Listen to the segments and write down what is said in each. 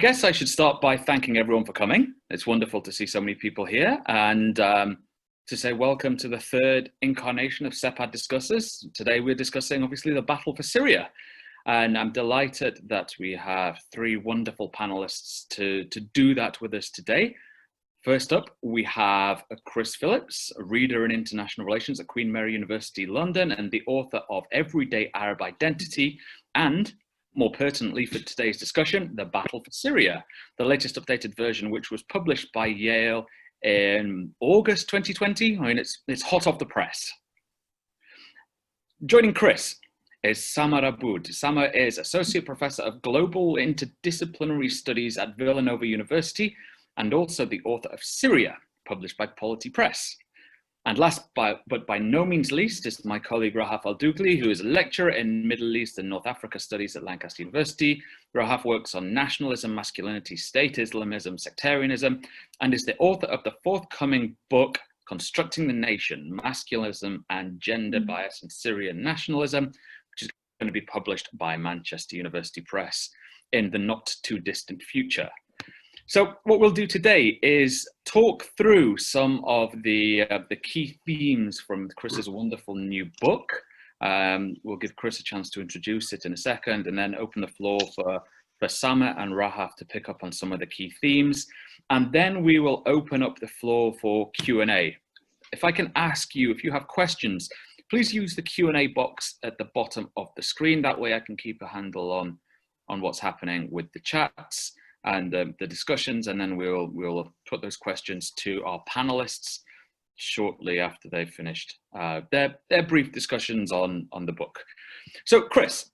guess I should start by thanking everyone for coming. It's wonderful to see so many people here, and to say welcome to the third incarnation of SEPAD Discusses. Today we're discussing, obviously, the battle for Syria. And I'm delighted that we have three wonderful panelists to do that with us today. First up, we have Chris Phillips, a reader in international relations at Queen Mary University, London, and the author of Everyday Arab Identity, and more pertinently for today's discussion, The Battle for Syria, the latest updated version, which was published by Yale in August 2020. I mean, it's hot off the press. Joining Chris is Sama Abboud. Sama is Associate Professor of Global Interdisciplinary Studies at Villanova University, and also the author of Syria, published by Polity Press. And last, but by no means least, is my colleague Rahaf Algoughli, who is a lecturer in Middle East and North Africa Studies at Lancaster University. Rahaf works on nationalism, masculinity, state Islamism, sectarianism, and is the author of the forthcoming book, Constructing the Nation, Masculinism and Gender Bias in Syrian Nationalism, which is going to be published by Manchester University Press in the not too distant future. So what we'll do today is talk through some of the key themes from Chris's wonderful new book. We'll give Chris a chance to introduce it in a second, and then open the floor for Sama and Rahaf to pick up on some of the key themes. And then we will open up the floor for Q&A. If I can ask you, if you have questions, please use the Q&A box at the bottom of the screen. That way I can keep a handle on what's happening with the chats and the discussions, and then we'll put those questions to our panelists shortly after they've finished their brief discussions on the book. So Chris,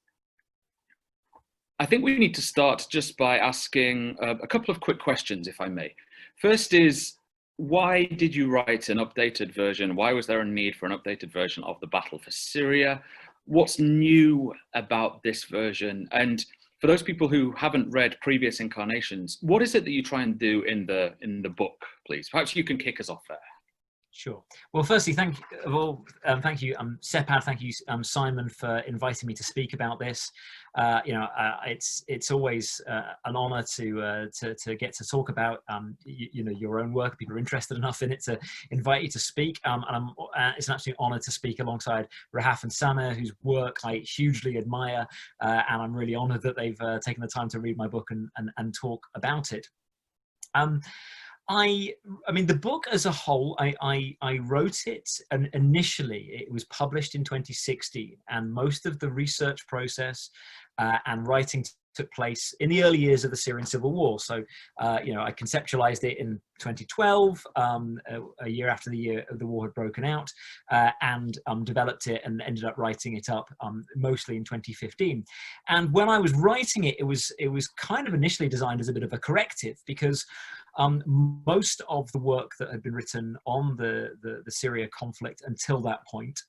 I think we need to start just by asking a couple of quick questions, if I may. First is, why did you write an updated version? Why was there a need for an updated version of The Battle for Syria? What's new about this version? And for those people who haven't read previous incarnations, what is it that you try and do in the book, please? Perhaps you can kick us off there. Sure. Well, firstly, thank you, SEPAD. Thank you, Simon, for inviting me to speak about this. It's always an honour to get to talk about your own work. People are interested enough in it to invite you to speak. And it's an absolute honour to speak alongside Rahaf and Sama, whose work I hugely admire, and I'm really honoured that they've taken the time to read my book and talk about it. I mean, the book as a whole, I wrote it, and initially it was published in 2016, and most of the research process and writing took place in the early years of the Syrian civil war. So, I conceptualized it in 2012, a year after the war had broken out, and developed it and ended up writing it up mostly in 2015. And when I was writing it, it was kind of initially designed as a bit of a corrective, because most of the work that had been written on the Syria conflict until that point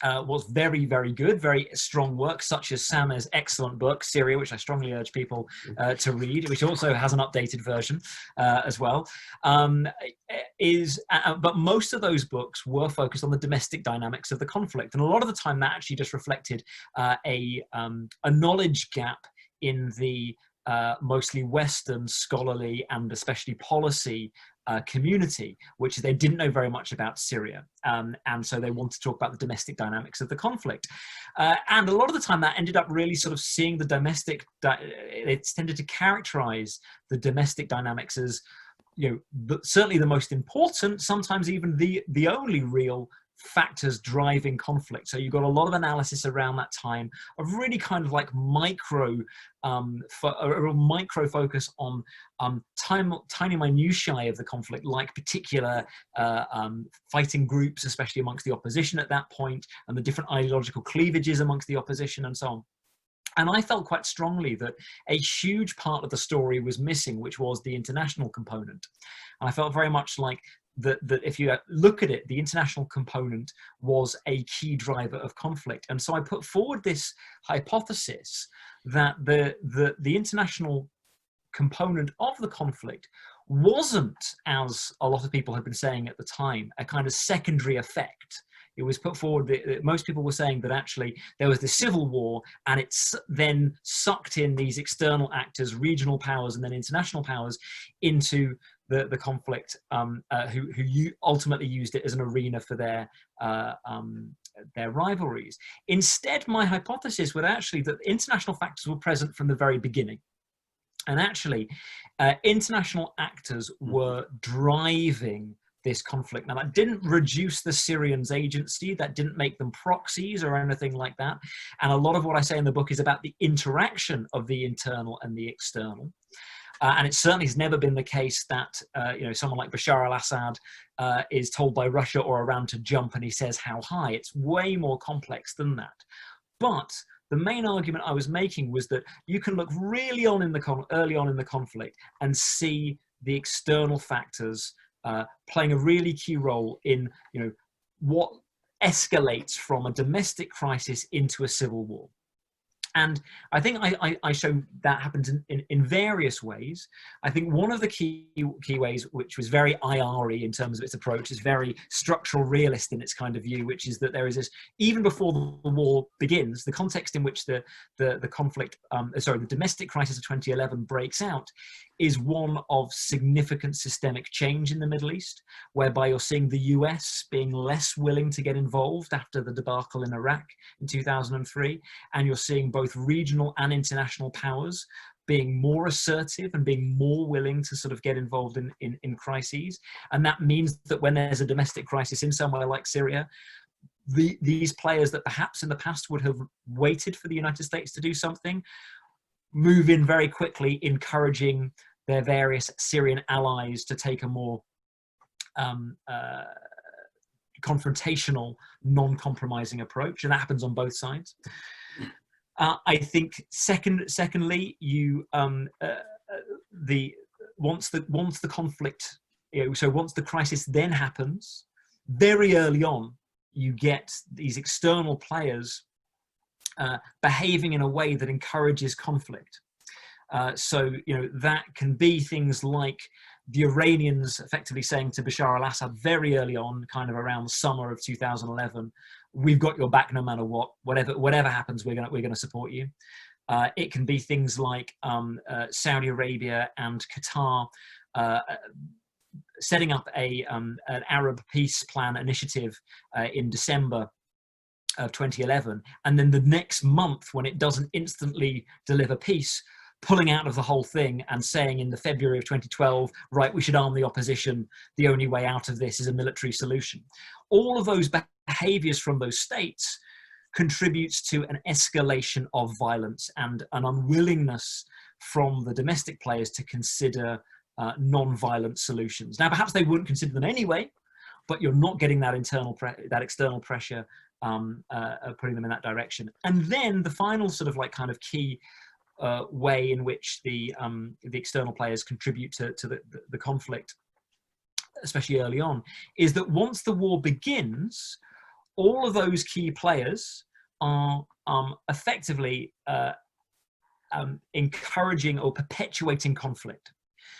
was very, very good, very strong work, such as Sama's excellent book, Syria, which I strongly urge people to read, which also has an updated version as well. But most of those books were focused on the domestic dynamics of the conflict. And a lot of the time that actually just reflected a knowledge gap in the mostly Western scholarly and especially policy community, which they didn't know very much about Syria. And so they wanted to talk about the domestic dynamics of the conflict. And a lot of the time that ended up really sort of seeing the domestic, it's tended to characterize the domestic dynamics as, certainly the most important, sometimes even the only real factors driving conflict. So you've got a lot of analysis around that time of really kind of like micro focus on tiny minutiae of the conflict, like particular fighting groups, especially amongst the opposition at that point, and the different ideological cleavages amongst the opposition and so on. And I felt quite strongly that a huge part of the story was missing, which was the international component. And I felt very much like that if you look at it, the international component was a key driver of conflict. And so I put forward this hypothesis that the international component of the conflict wasn't, as a lot of people had been saying at the time, a kind of secondary effect it was put forward that most people were saying that actually there was the civil war, and it's then sucked in these external actors, regional powers, and then international powers into the conflict, who ultimately used it as an arena for their rivalries. Instead, my hypothesis was actually that international factors were present from the very beginning. And actually, international actors were driving this conflict. Now, that didn't reduce the Syrians' agency, that didn't make them proxies or anything like that. And a lot of what I say in the book is about the interaction of the internal and the external. And it certainly has never been the case that someone like Bashar al-Assad is told by Russia or Iran to jump and he says how high. It's way more complex than that. But the main argument I was making was that you can look really early on in the conflict and see the external factors playing a really key role in what escalates from a domestic crisis into a civil war. And I think I show that happens in various ways. I think one of the key ways, which was very IR-y in terms of its approach, is very structural realist in its kind of view, which is that there is this, even before the war begins, the context in which the conflict, the domestic crisis of 2011 breaks out, is one of significant systemic change in the Middle East, whereby you're seeing the US being less willing to get involved after the debacle in Iraq in 2003, and you're seeing both regional and international powers being more assertive and being more willing to sort of get involved in crises. And that means that when there's a domestic crisis in somewhere like Syria, these players that perhaps in the past would have waited for the United States to do something move in very quickly, encouraging their various Syrian allies to take a more confrontational, non-compromising approach, and that happens on both sides. I think secondly, once the conflict, so once the crisis then happens, very early on, you get these external players behaving in a way that encourages conflict. So that can be things like the Iranians effectively saying to Bashar al-Assad very early on, kind of around the summer of 2011, "We've got your back no matter what. Whatever happens, we're gonna support you." It can be things like Saudi Arabia and Qatar setting up an Arab peace plan initiative in December of 2011, and then the next month, when it doesn't instantly deliver peace, pulling out of the whole thing and saying in the February of 2012, right, we should arm the opposition. The only way out of this is a military solution. All of those behaviors from those states contributes to an escalation of violence and an unwillingness from the domestic players to consider non-violent solutions. Now, perhaps they wouldn't consider them anyway, but you're not getting that external pressure putting them in that direction. And then the final sort of kind of key way in which the external players contribute to the conflict, especially early on, is that once the war begins, all of those key players are effectively encouraging or perpetuating conflict.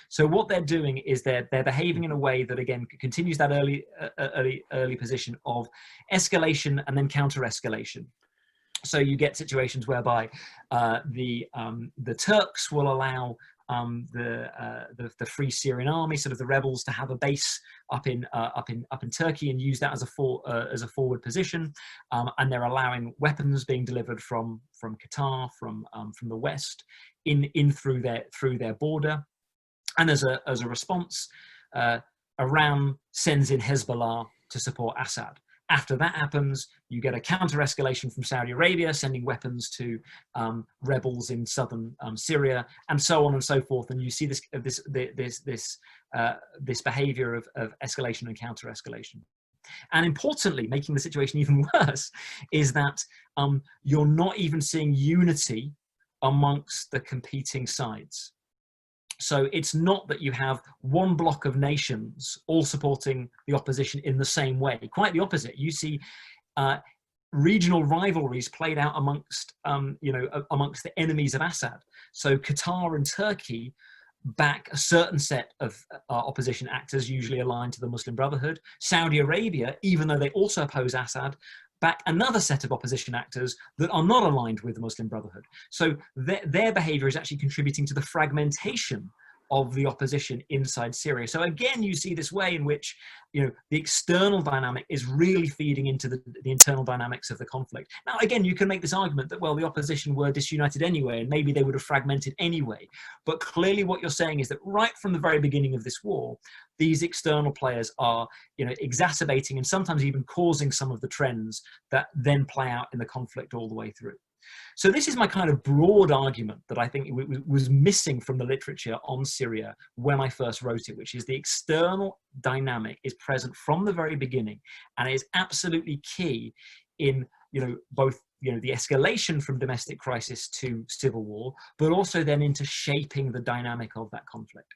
So what they're doing is they're behaving in a way that, again, continues that early position of escalation and then counter-escalation. So you get situations whereby the Turks will allow the Free Syrian Army, sort of the rebels, to have a base up in Turkey and use that as a forward position, and they're allowing weapons being delivered from Qatar, from the west, in through their border, and as a response, Iran sends in Hezbollah to support Assad. After that happens, you get a counter-escalation from Saudi Arabia, sending weapons to rebels in southern Syria, and so on and so forth. And you see this behavior of escalation and counter-escalation. And importantly, making the situation even worse, is that you're not even seeing unity amongst the competing sides. So it's not that you have one block of nations all supporting the opposition in the same way. Quite the opposite. You see regional rivalries played out amongst the enemies of Assad. So Qatar and Turkey back a certain set of opposition actors, usually aligned to the Muslim Brotherhood. Saudi Arabia, even though they also oppose Assad, back another set of opposition actors that are not aligned with the Muslim Brotherhood. So their behavior is actually contributing to the fragmentation of the opposition inside Syria. So again, you see this way in which, the external dynamic is really feeding into the internal dynamics of the conflict. Now, again, you can make this argument that, well, the opposition were disunited anyway, and maybe they would have fragmented anyway. But clearly what you're saying is that right from the very beginning of this war, these external players are, exacerbating and sometimes even causing some of the trends that then play out in the conflict all the way through. So this is my kind of broad argument that I think was missing from the literature on Syria when I first wrote it, which is the external dynamic is present from the very beginning, and it is absolutely key in, both, the escalation from domestic crisis to civil war, but also then into shaping the dynamic of that conflict.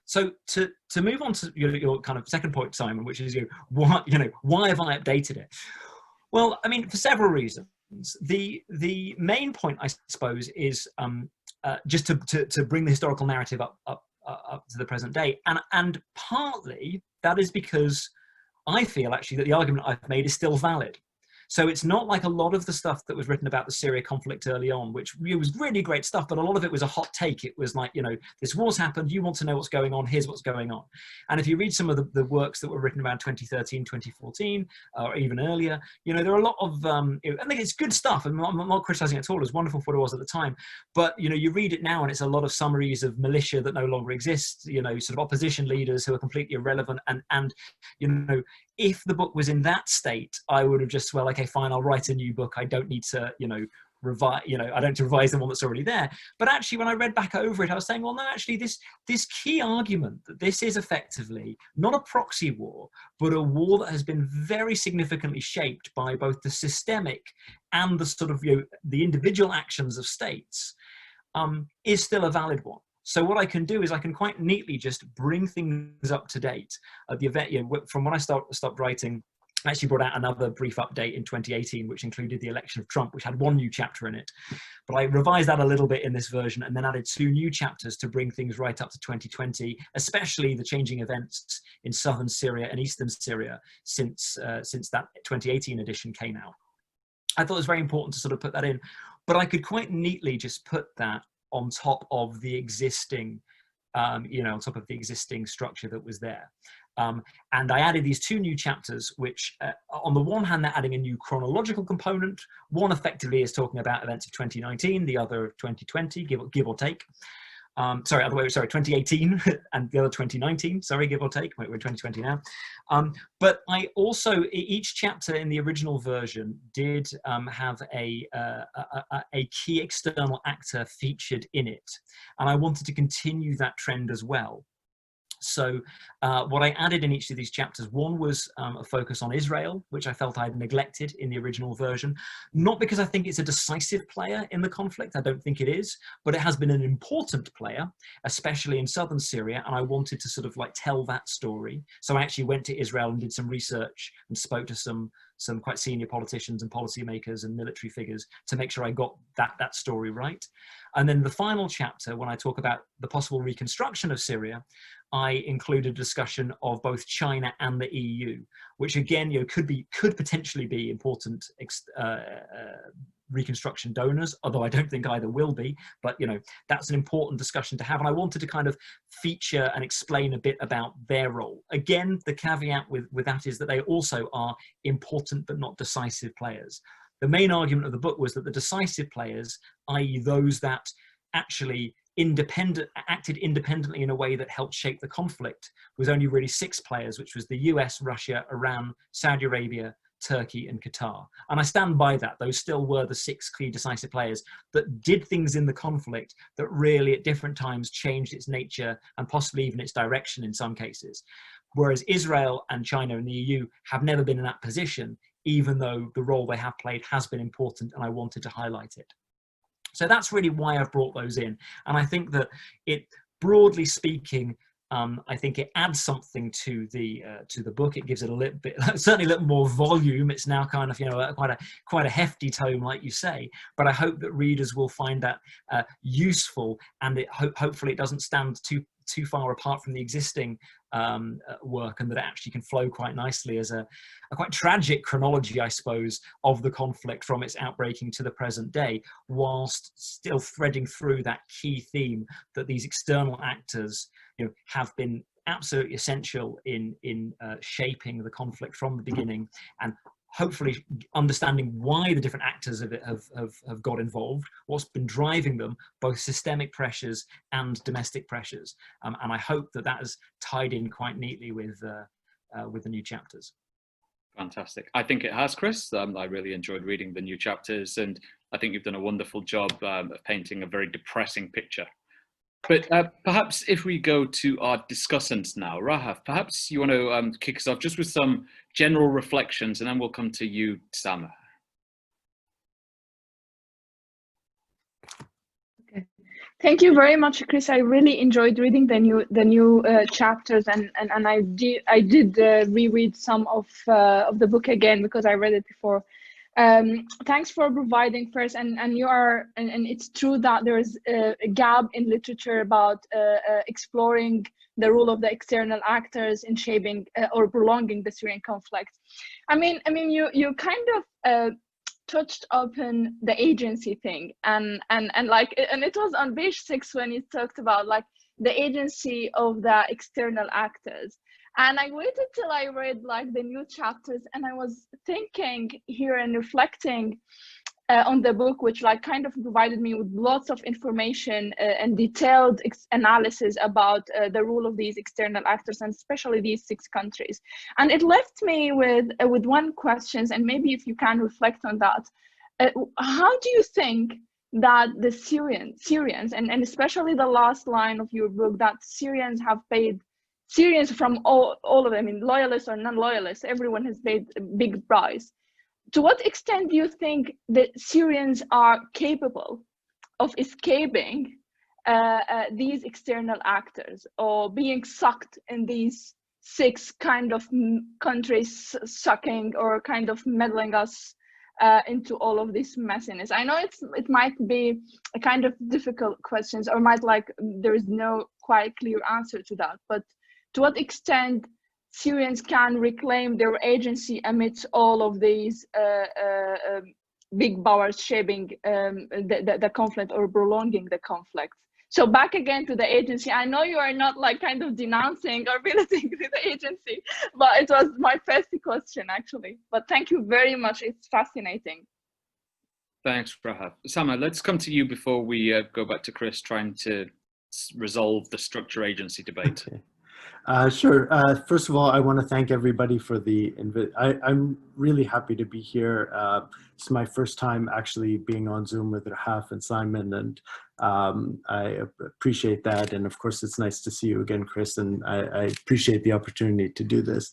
So to move on to your kind of second point, Simon, which is, why have I updated it? Well, I mean, for several reasons. The main point, I suppose, is just to bring the historical narrative up to the present day, and partly that is because I feel actually that the argument I've made is still valid. So it's not like a lot of the stuff that was written about the Syria conflict early on, which was really great stuff, but a lot of it was a hot take. It was like, this war's happened, you want to know what's going on, here's what's going on. And if you read some of the works that were written around 2013, 2014, or even earlier, there are a lot of, I think it's good stuff. I'm not criticizing it at all. It was wonderful for what it was at the time. But, you read it now and it's a lot of summaries of militia that no longer exist, sort of opposition leaders who are completely irrelevant. And if the book was in that state, I would have just, well, okay, fine, I'll write a new book. I don't need to, revise, I don't need to revise the one that's already there. But actually, when I read back over it, I was saying, well, no, actually, this key argument that this is effectively not a proxy war, but a war that has been very significantly shaped by both the systemic and the sort of, the individual actions of states, is still a valid one. So what I can do is I can quite neatly just bring things up to date. The event, from when I stopped writing, I actually brought out another brief update in 2018, which included the election of Trump, which had one new chapter in it. But I revised that a little bit in this version and then added 2 new chapters to bring things right up to 2020, especially the changing events in southern Syria and eastern Syria since that 2018 edition came out. I thought it was very important to sort of put that in, but I could quite neatly just put that on top of the existing, on top of the existing structure that was there. And I added these 2 new chapters, which on the one hand, they're adding a new chronological component. One effectively is talking about events of 2019, the other of 2020, give or take. 2018 and the other 2019, give or take, we're in 2020 now. But I also, each chapter in the original version did have a key external actor featured in it. And I wanted to continue that trend as well. So what I added in each of these chapters, one was a focus on Israel, which I felt I had neglected in the original version, not because I think it's a decisive player in the conflict, I don't think it is, but it has been an important player, especially in southern Syria, and I wanted to sort of like tell that story. So I actually went to Israel and did some research and spoke to some quite senior politicians and policymakers and military figures to make sure I got that story right. And then the final chapter, when I talk about the possible reconstruction of Syria, I included a discussion of both China and the EU, which again, could potentially be important reconstruction donors, although I don't think either will be, but that's an important discussion to have. And I wanted to kind of feature and explain a bit about their role. Again, the caveat with that is that they also are important but not decisive players. The main argument of the book was that the decisive players, i.e. those that actually acted independently in a way that helped shape the conflict, was only really 6 players, which was the US, Russia, Iran, Saudi Arabia, Turkey and Qatar. And I stand by that. Those still were the 6 key decisive players that did things in the conflict that really at different times changed its nature and possibly even its direction in some cases. Whereas Israel and China and the EU have never been in that position, even though the role they have played has been important, and I wanted to highlight it. So that's really why I've brought those in. And I think that it, broadly speaking, I think it adds something to the book. It gives it a little bit, certainly a little more volume. It's now kind of, you know, quite a hefty tome, like you say. But I hope that readers will find that useful, and hopefully it doesn't stand too far apart from the existing work, and that it actually can flow quite nicely as a quite tragic chronology, I suppose, of the conflict from its outbreaking to the present day, whilst still threading through that key theme that these external actors, you know, have been absolutely essential in shaping the conflict from the beginning, and hopefully understanding why the different actors of it have got involved, what's been driving them, both systemic pressures and domestic pressures. And I hope that that is tied in quite neatly with the new chapters. Fantastic. I think it has, Chris. I really enjoyed reading the new chapters, and I think you've done a wonderful job of painting a very depressing picture. But perhaps if we go to our discussants now, Rahaf, perhaps you want to kick us off just with some general reflections, and then we'll come to you, Sama. Okay. Thank you very much, Chris. I really enjoyed reading the new chapters, and I did reread some of the book again because I read it before. Thanks for providing first, and it's true that there is a gap in literature about exploring the role of the external actors in shaping or prolonging the Syrian conflict. I mean, you kind of touched upon the agency thing, and it was on page 6 when you talked about like the agency of the external actors. And I waited till I read like the new chapters, and I was thinking here and reflecting on the book, which like kind of provided me with lots of information and detailed analysis about the role of these external actors, and especially these 6 countries. And it left me with one question, and maybe if you can reflect on that. How do you think that the Syrians, and especially the last line of your book, that Syrians have paid, Syrians from all of them, I mean, loyalists or non-loyalists, everyone has paid a big price. To what extent do you think that Syrians are capable of escaping these external actors, or being sucked in these 6 kind of countries, sucking or kind of meddling us into all of this messiness? I know it might be a kind of difficult questions, or might like there is no quite clear answer to that, but to what extent Syrians can reclaim their agency amidst all of these big powers shaping the conflict or prolonging the conflict? So back again to the agency. I know you are not like kind of denouncing or belittling the agency, but it was my first question actually. But thank you very much. It's fascinating. Thanks, Rahaf. Sama, let's come to you before we go back to Chris trying to resolve the structure agency debate. Okay. Sure. First of all, I want to thank everybody for the invite. I'm really happy to be here. It's my first time actually being on Zoom with Rahaf and Simon, and I appreciate that. And of course, it's nice to see you again, Chris, and I appreciate the opportunity to do this.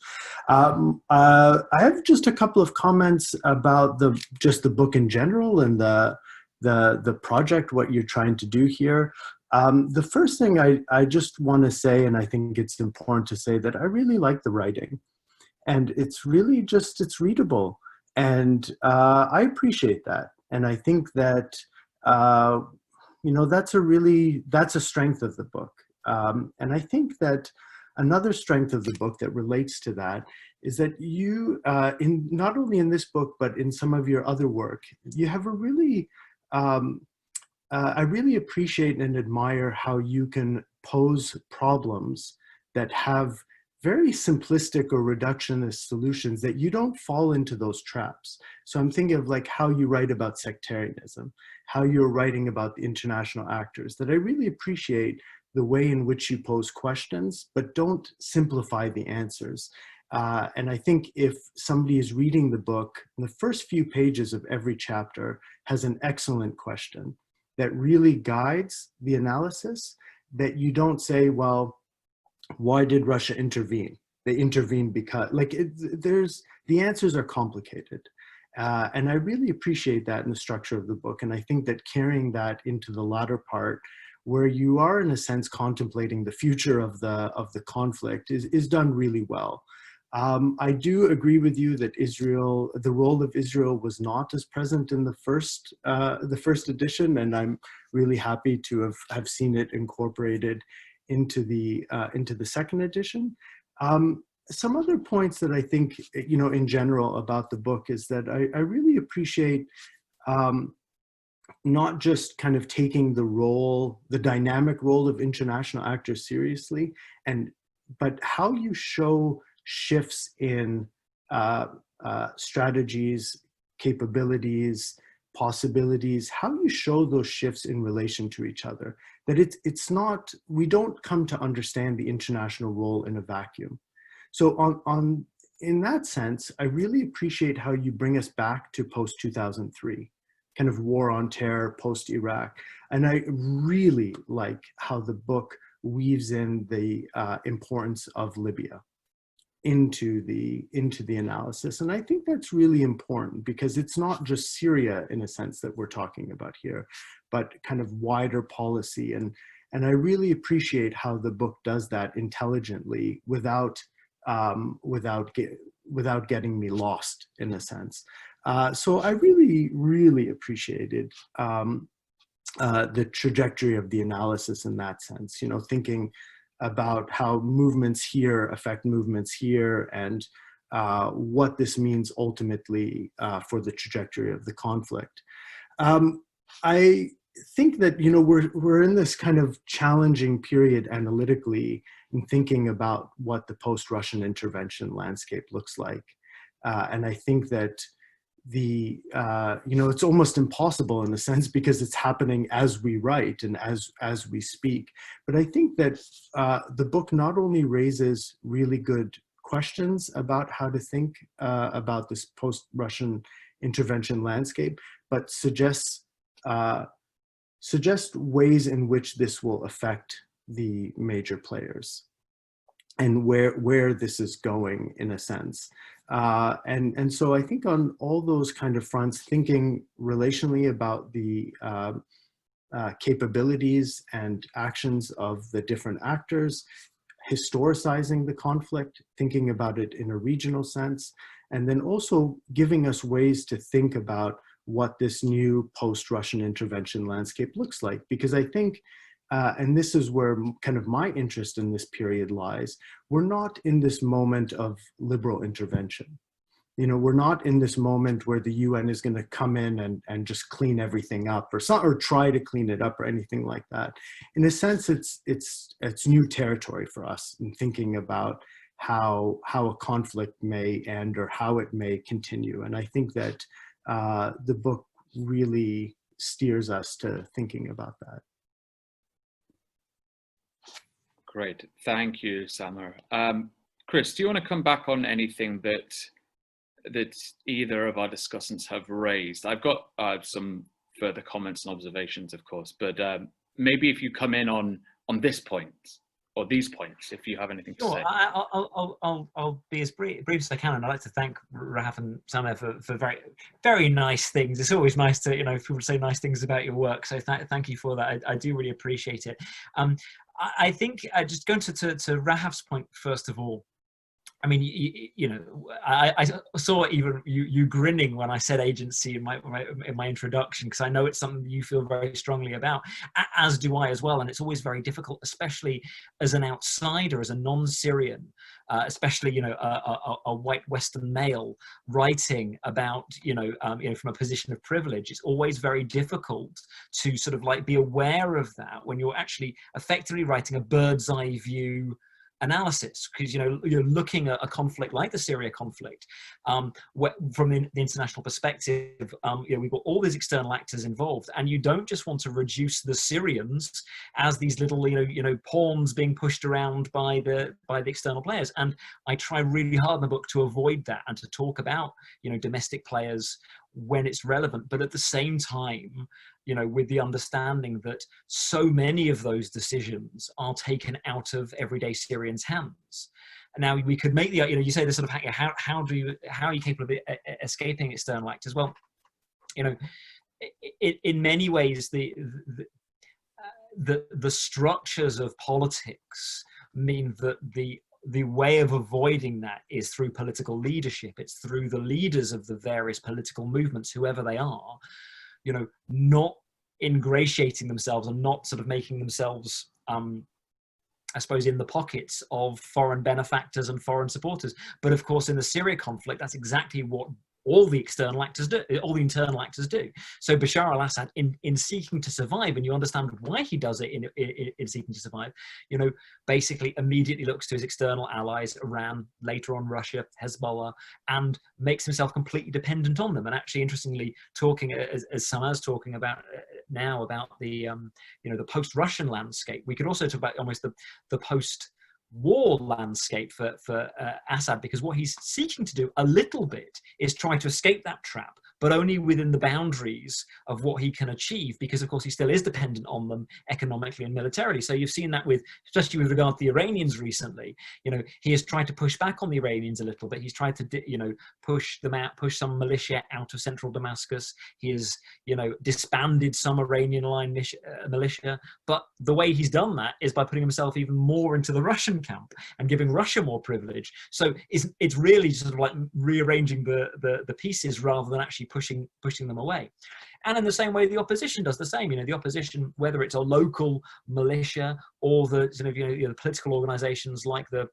I have just a couple of comments about just the book in general and the project, what you're trying to do here. The first thing I just want to say, and I think it's important to say, that I really like the writing, and it's really just, it's readable, and I appreciate that. And I think that, you know, that's a strength of the book. And I think that another strength of the book that relates to that is that you, not only in this book, but in some of your other work, you have a really, I really appreciate and admire how you can pose problems that have very simplistic or reductionist solutions, that you don't fall into those traps. So I'm thinking of like how you write about sectarianism, how you're writing about the international actors, that I really appreciate the way in which you pose questions, but don't simplify the answers. And I think if somebody is reading the book, the first few pages of every chapter has an excellent question that really guides the analysis, that you don't say, well, why did Russia intervene? They intervened because, like, the answers are complicated. And I really appreciate that in the structure of the book. And I think that carrying that into the latter part, where you are in a sense contemplating the future of the conflict is done really well. I do agree with you that Israel, the role of Israel was not as present in the first edition, and I'm really happy to have seen it incorporated into the second edition. Some other points that I think, in general about the book is that I really appreciate not just kind of taking the dynamic role of international actors seriously, but how you show shifts in strategies, capabilities, possibilities, how you show those shifts in relation to each other. That it's not, we don't come to understand the international role in a vacuum. So in that sense, I really appreciate how you bring us back to post-2003, kind of war on terror, post-Iraq. And I really like how the book weaves in the importance of Libya into the analysis. And I think that's really important because it's not just Syria in a sense that we're talking about here, but kind of wider policy. And I really appreciate how the book does that intelligently without getting me lost in a sense. So I really, really appreciated the trajectory of the analysis in that sense, thinking about how movements here affect movements here and what this means ultimately for the trajectory of the conflict. I think that, we're in this kind of challenging period analytically in thinking about what the post-Russian intervention landscape looks like. And I think that it's almost impossible in a sense because it's happening as we write and as we speak. But I think that the book not only raises really good questions about how to think about this post-Russian intervention landscape, but suggests ways in which this will affect the major players and where this is going in a sense. And so I think on all those kind of fronts, thinking relationally about the capabilities and actions of the different actors, historicizing the conflict, thinking about it in a regional sense, and then also giving us ways to think about what this new post-Russian intervention landscape looks like. Because I think, and this is where kind of my interest in this period lies, we're not in this moment of liberal intervention. We're not in this moment where the UN is going to come in and just clean everything up or try to clean it up or anything like that. In a sense, it's new territory for us in thinking about how a conflict may end or how it may continue. And I think that the book really steers us to thinking about that. Great, thank you, Samar. Chris, do you want to come back on anything that either of our discussants have raised? I've got some further comments and observations, of course, but maybe if you come in on this point or these points, if you have anything to say. I'll be as brief as I can, and I'd like to thank Rahaf and Samar for very, very nice things. It's always nice to, people say nice things about your work, so thank you for that. I do really appreciate it. I think just going to Rahaf's point first of all. I mean, I saw even you grinning when I said agency in my introduction, because I know it's something you feel very strongly about, as do I as well. And it's always very difficult, especially as an outsider, as a non-Syrian, especially a white Western male writing about from a position of privilege. It's always very difficult to sort of like be aware of that when you're actually effectively writing a bird's eye view analysis, because you're looking at a conflict like the Syria conflict from the international perspective. We've got all these external actors involved, and you don't just want to reduce the Syrians as these little pawns being pushed around by the external players. And I try really hard in the book to avoid that and to talk about domestic players when it's relevant, but at the same time with the understanding that so many of those decisions are taken out of everyday Syrians' hands. Now we could make the, you say this sort of, how are you capable of escaping external actors? Well, in many ways, the structures of politics mean that the way of avoiding that is through political leadership. It's through the leaders of the various political movements, whoever they are, you know, not ingratiating themselves and not sort of making themselves, I suppose, in the pockets of foreign benefactors and foreign supporters. But of course, in the Syria conflict, that's exactly what all the external actors do, all the internal actors do. So Bashar al-Assad, in seeking to survive, and you understand why he does it in seeking to survive, you know, basically immediately looks to his external allies, Iran, later on Russia, Hezbollah, and makes himself completely dependent on them. And actually, interestingly, talking, as Samar's talking about now about the, you know, the post-Russian landscape, we could also talk about almost the post-war landscape for Assad, because what he's seeking to do a little bit is try to escape that trap, but only within the boundaries of what he can achieve, because of course he still is dependent on them economically and militarily. So you've seen that with, especially with regard to the Iranians recently, you know, he has tried to push back on the Iranians a little bit. He's tried to, you know, push them out, push some militia out of central Damascus. He has, you know, disbanded some Iranian line militia. But the way he's done that is by putting himself even more into the Russian camp and giving Russia more privilege. So it's really sort of like rearranging the pieces rather than actually pushing them away. And in the same way, the opposition does the same. You know, the opposition, whether it's a local militia or the sort of, you know, the political organizations like the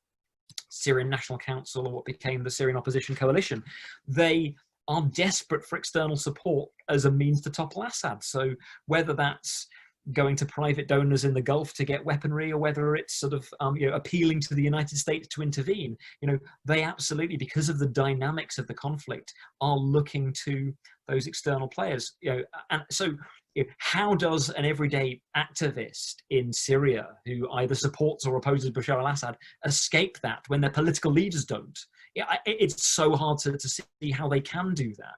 Syrian National Council or what became the Syrian Opposition Coalition, they are desperate for external support as a means to topple Assad. So whether that's going to private donors in the Gulf to get weaponry, or whether it's sort of you know, appealing to the United States to intervene, you know, they absolutely, because of the dynamics of the conflict, are looking to those external players. You know, and so you know, how does an everyday activist in Syria who either supports or opposes Bashar al-Assad escape that when their political leaders don't? Yeah, it's so hard to see how they can do that.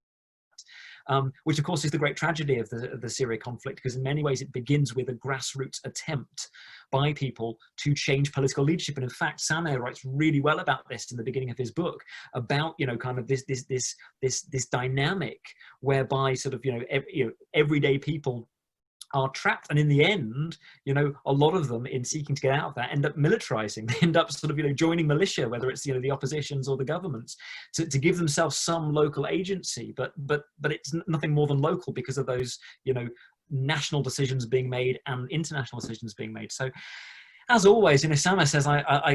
Which of course is the great tragedy of the Syria conflict, because in many ways it begins with a grassroots attempt by people to change political leadership. And in fact, Samir writes really well about this in the beginning of his book, about, you know, kind of this dynamic whereby sort of, you know, everyday people are trapped, and in the end, you know, a lot of them, in seeking to get out of that, end up militarizing. They end up sort of, you know, joining militia, whether it's, you know, the oppositions or the governments, to give themselves some local agency, but it's nothing more than local because of those, you know, national decisions being made and international decisions being made. So as always, you know, Samir says,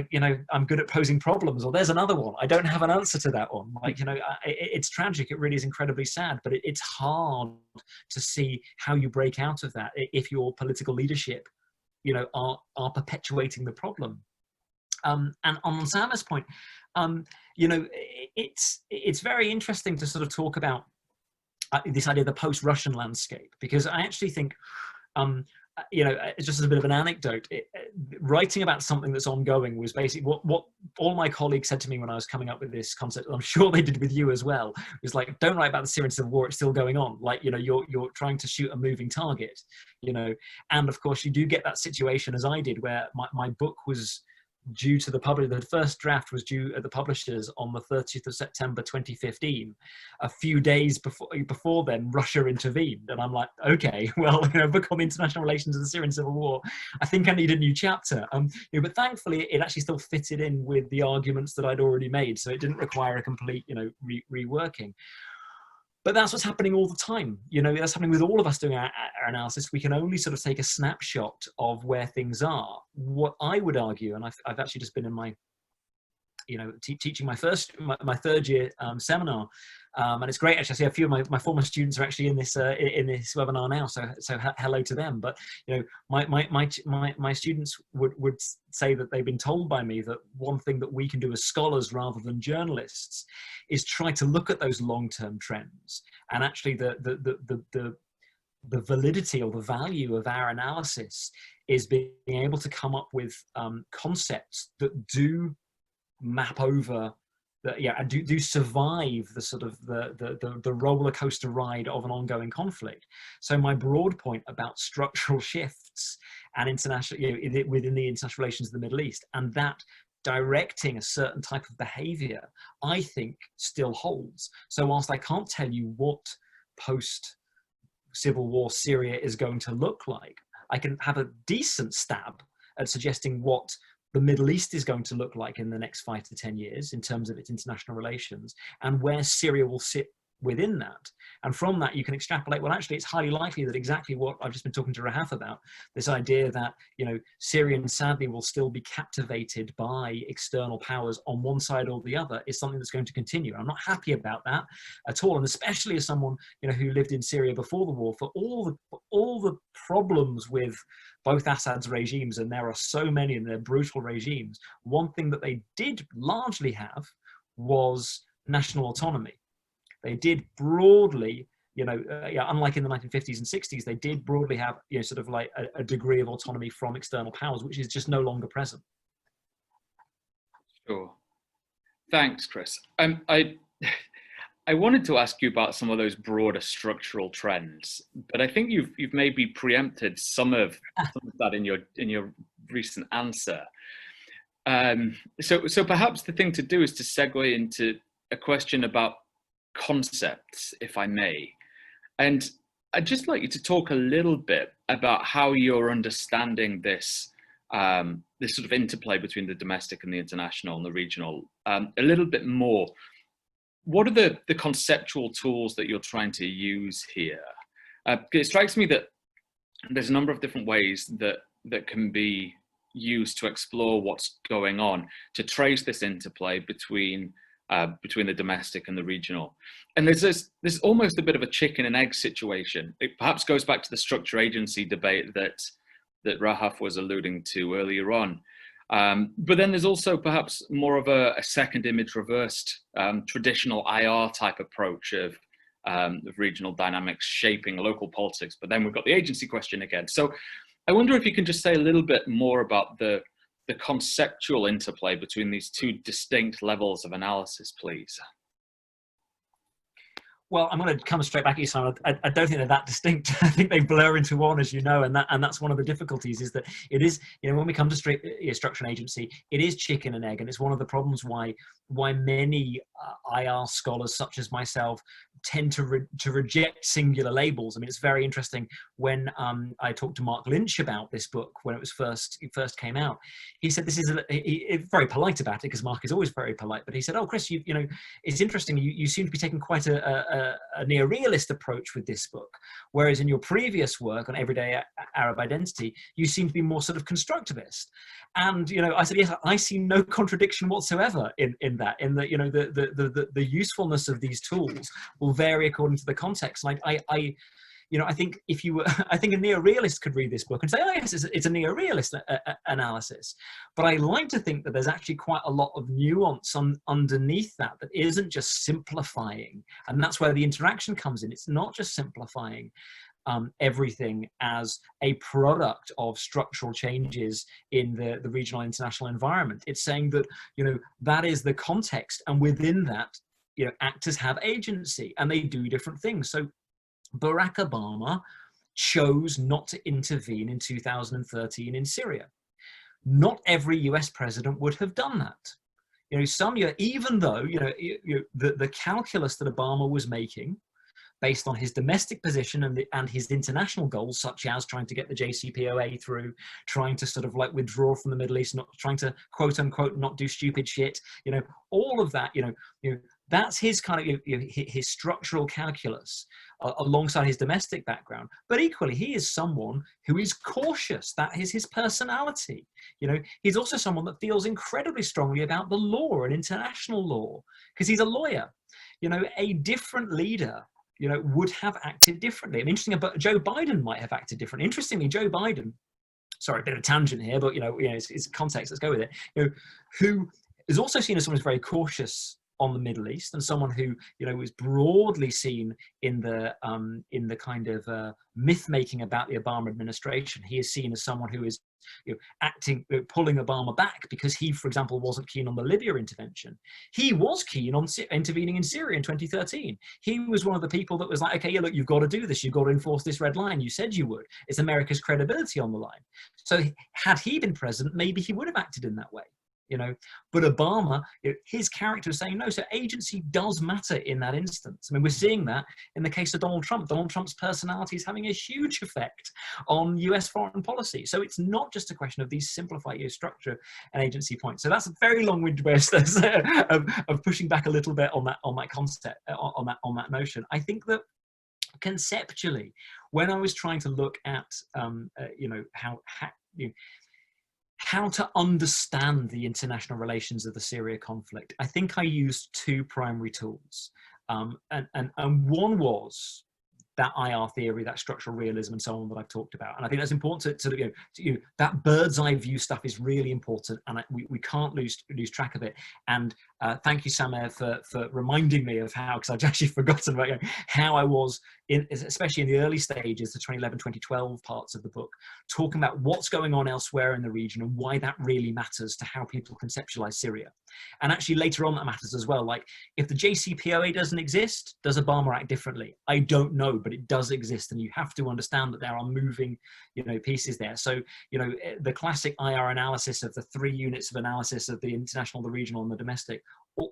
you know, I'm good at posing problems, or there's another one, I don't have an answer to that one. Like, you know, it's tragic. It really is incredibly sad, but it's hard to see how you break out of that if your political leadership, you know, are perpetuating the problem. And on Samir's point, you know, it's very interesting to sort of talk about this idea of the post-Russian landscape, because I actually think, you know, just as a bit of an anecdote, writing about something that's ongoing was basically what all my colleagues said to me when I was coming up with this concept, and I'm sure they did with you as well, was like, don't write about the Syrian civil war, it's still going on. Like, you know, you're trying to shoot a moving target, you know. And of course you do get that situation, as I did, where my book was due to the public, the first draft was due at the publishers on the 30th of September 2015. A few days before then, Russia intervened, and I'm like, okay, well, you know, book on the international relations of the Syrian civil war, I think I need a new chapter. You know, but thankfully it actually still fitted in with the arguments that I'd already made, so it didn't require a complete, you know, reworking. But that's what's happening all the time. You know, that's happening with all of us doing our analysis. We can only sort of take a snapshot of where things are. What I would argue, and I've actually just been in my, you know, teaching my third year seminar, and it's great actually. I see a few of my former students are actually in this webinar now, so hello to them. But you know, my students would say that they've been told by me that one thing that we can do as scholars rather than journalists is try to look at those long-term trends, and actually the validity or the value of our analysis is being able to come up with concepts that do map over and do survive the sort of the roller coaster ride of an ongoing conflict. So my broad point about structural shifts and international, you know, within the international relations of the Middle East, and that directing a certain type of behavior, I think still holds. So whilst I can't tell you what post-civil war Syria is going to look like, I can have a decent stab at suggesting what the Middle East is going to look like in the next 5 to 10 years in terms of its international relations, and where Syria will sit within that. And from that, you can extrapolate, well, actually, it's highly likely that exactly what I've just been talking to Rahaf about, this idea that, you know, Syrians sadly will still be captivated by external powers on one side or the other, is something that's going to continue. I'm not happy about that at all. And especially as someone, you know, who lived in Syria before the war, for all the problems with both Assad's regimes, and there are so many and they're brutal regimes, one thing that they did largely have was national autonomy. They did broadly, you know, unlike in the 1950s and 60s, they did broadly have, you know, sort of like a degree of autonomy from external powers, which is just no longer present. Sure. Thanks, Chris. I wanted to ask you about some of those broader structural trends, but I think you've maybe preempted some of that in your recent answer. So perhaps the thing to do is to segue into a question about concepts, if I may. And I'd just like you to talk a little bit about how you're understanding this this sort of interplay between the domestic and the international and the regional a little bit more. What are the conceptual tools that you're trying to use here? It strikes me that there's a number of different ways that can be used to explore what's going on, to trace this interplay between the domestic and the regional. And there's almost a bit of a chicken and egg situation. It perhaps goes back to the structure agency debate that Rahaf was alluding to earlier on. But then there's also perhaps more of a second image reversed traditional IR type approach of regional dynamics shaping local politics. But then we've got the agency question again. So I wonder if you can just say a little bit more about the conceptual interplay between these two distinct levels of analysis, please. Well, I'm going to come straight back at you, Simon. I don't think they're that distinct. I think they blur into one, as you know, and that's one of the difficulties, is that it is, you know, when we come to structure and agency, it is chicken and egg, and it's one of the problems why many IR scholars, such as myself, tend to reject singular labels. I mean, it's very interesting when I talked to Mark Lynch about this book when it first came out. He said this is very polite about it, because Mark is always very polite. But he said, "Oh, Chris, you know, it's interesting. You seem to be taking quite a neo-realist approach with this book, whereas in your previous work on everyday Arab identity, you seem to be more sort of constructivist." And, you know, I said, yes, I see no contradiction whatsoever in that, you know, the usefulness of these tools will vary according to the context. Like you know, I think I think a neo-realist could read this book and say, oh yes, it's a neo-realist analysis. But I like to think that there's actually quite a lot of nuance underneath that isn't just simplifying. And that's where the interaction comes in. It's not just simplifying everything as a product of structural changes in the regional international environment. It's saying that, you know, that is the context, and within that, you know, actors have agency and they do different things. So Barack Obama chose not to intervene in 2013 in Syria. Not every US president would have done that. You know, even though, you know, the calculus that Obama was making based on his domestic position and his international goals, such as trying to get the JCPOA through, trying to sort of like withdraw from the Middle East, not trying to quote unquote not do stupid shit, you know, all of that, you know, that's his kind of his structural calculus alongside his domestic background. But equally, he is someone who is cautious. That is his personality. You know, he's also someone that feels incredibly strongly about the law and international law, because he's a lawyer. You know, a different leader, you know, would have acted differently. I mean, interesting, but Joe Biden might have acted differently. Interestingly, Joe Biden, sorry, a bit of a tangent here, but you know, it's context. Let's go with it. You know, who is also seen as someone who's very cautious on the Middle East, and someone who, you know, was broadly seen in the kind of myth making about the Obama administration. He is seen as someone who is, you know, pulling Obama back because he, for example, wasn't keen on the Libya intervention. He was keen on intervening in Syria in 2013. He was one of the people that was like, okay, yeah, look, you've got to do this. You've got to enforce this red line. You said you would. It's America's credibility on the line. So had he been president, maybe he would have acted in that way. you know. But Obama, his character is saying no, so agency does matter in that instance. I mean, we're seeing that in the case of Donald Trump. Donald Trump's personality is having a huge effect on US foreign policy. So it's not just a question of these simplified structure and agency points. So that's a very long-winded way of pushing back a little bit on that concept, on that notion. I think that conceptually, when I was trying to look at how to understand the international relations of the Syria conflict, I think I used two primary tools, and one was that IR theory, that structural realism, and so on that I've talked about. And I think that's important to that bird's eye view stuff is really important, and we can't lose track of it. And thank you, Samer, for reminding me of how, because I'd actually forgotten about how I was, especially in the early stages, the 2011, 2012 parts of the book, talking about what's going on elsewhere in the region and why that really matters to how people conceptualize Syria. And actually later on that matters as well. Like, if the JCPOA doesn't exist, does Obama act differently? I don't know, but it does exist, and you have to understand that there are moving, pieces there. So, the classic IR analysis of the 3 units of analysis of the international, the regional, and the domestic,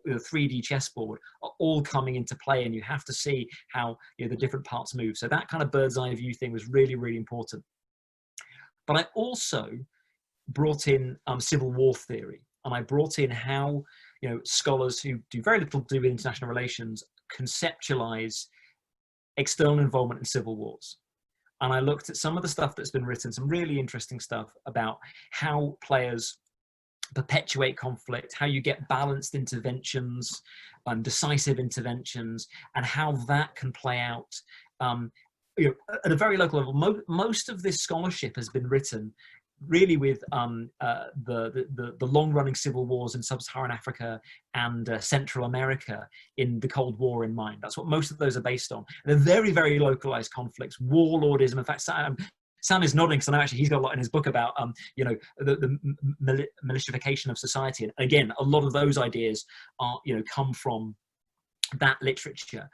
the 3D chessboard, are all coming into play, and you have to see how the different parts move. So that kind of bird's eye view thing was really, really important. But I also brought in civil war theory, and I brought in how scholars who do very little to do with international relations conceptualize external involvement in civil wars. And I looked at some of the stuff that's been written, some really interesting stuff about how players perpetuate conflict, how you get balanced interventions and decisive interventions, and how that can play out at a very local level. Most of this scholarship has been written really with the long-running civil wars in sub-Saharan Africa and Central America in the Cold War in mind. That's what most of those are based on. They're very, very localized conflicts, warlordism. In fact, Sam is nodding, because I know actually he's got a lot in his book about the militification of society. And again, a lot of those ideas are come from that literature.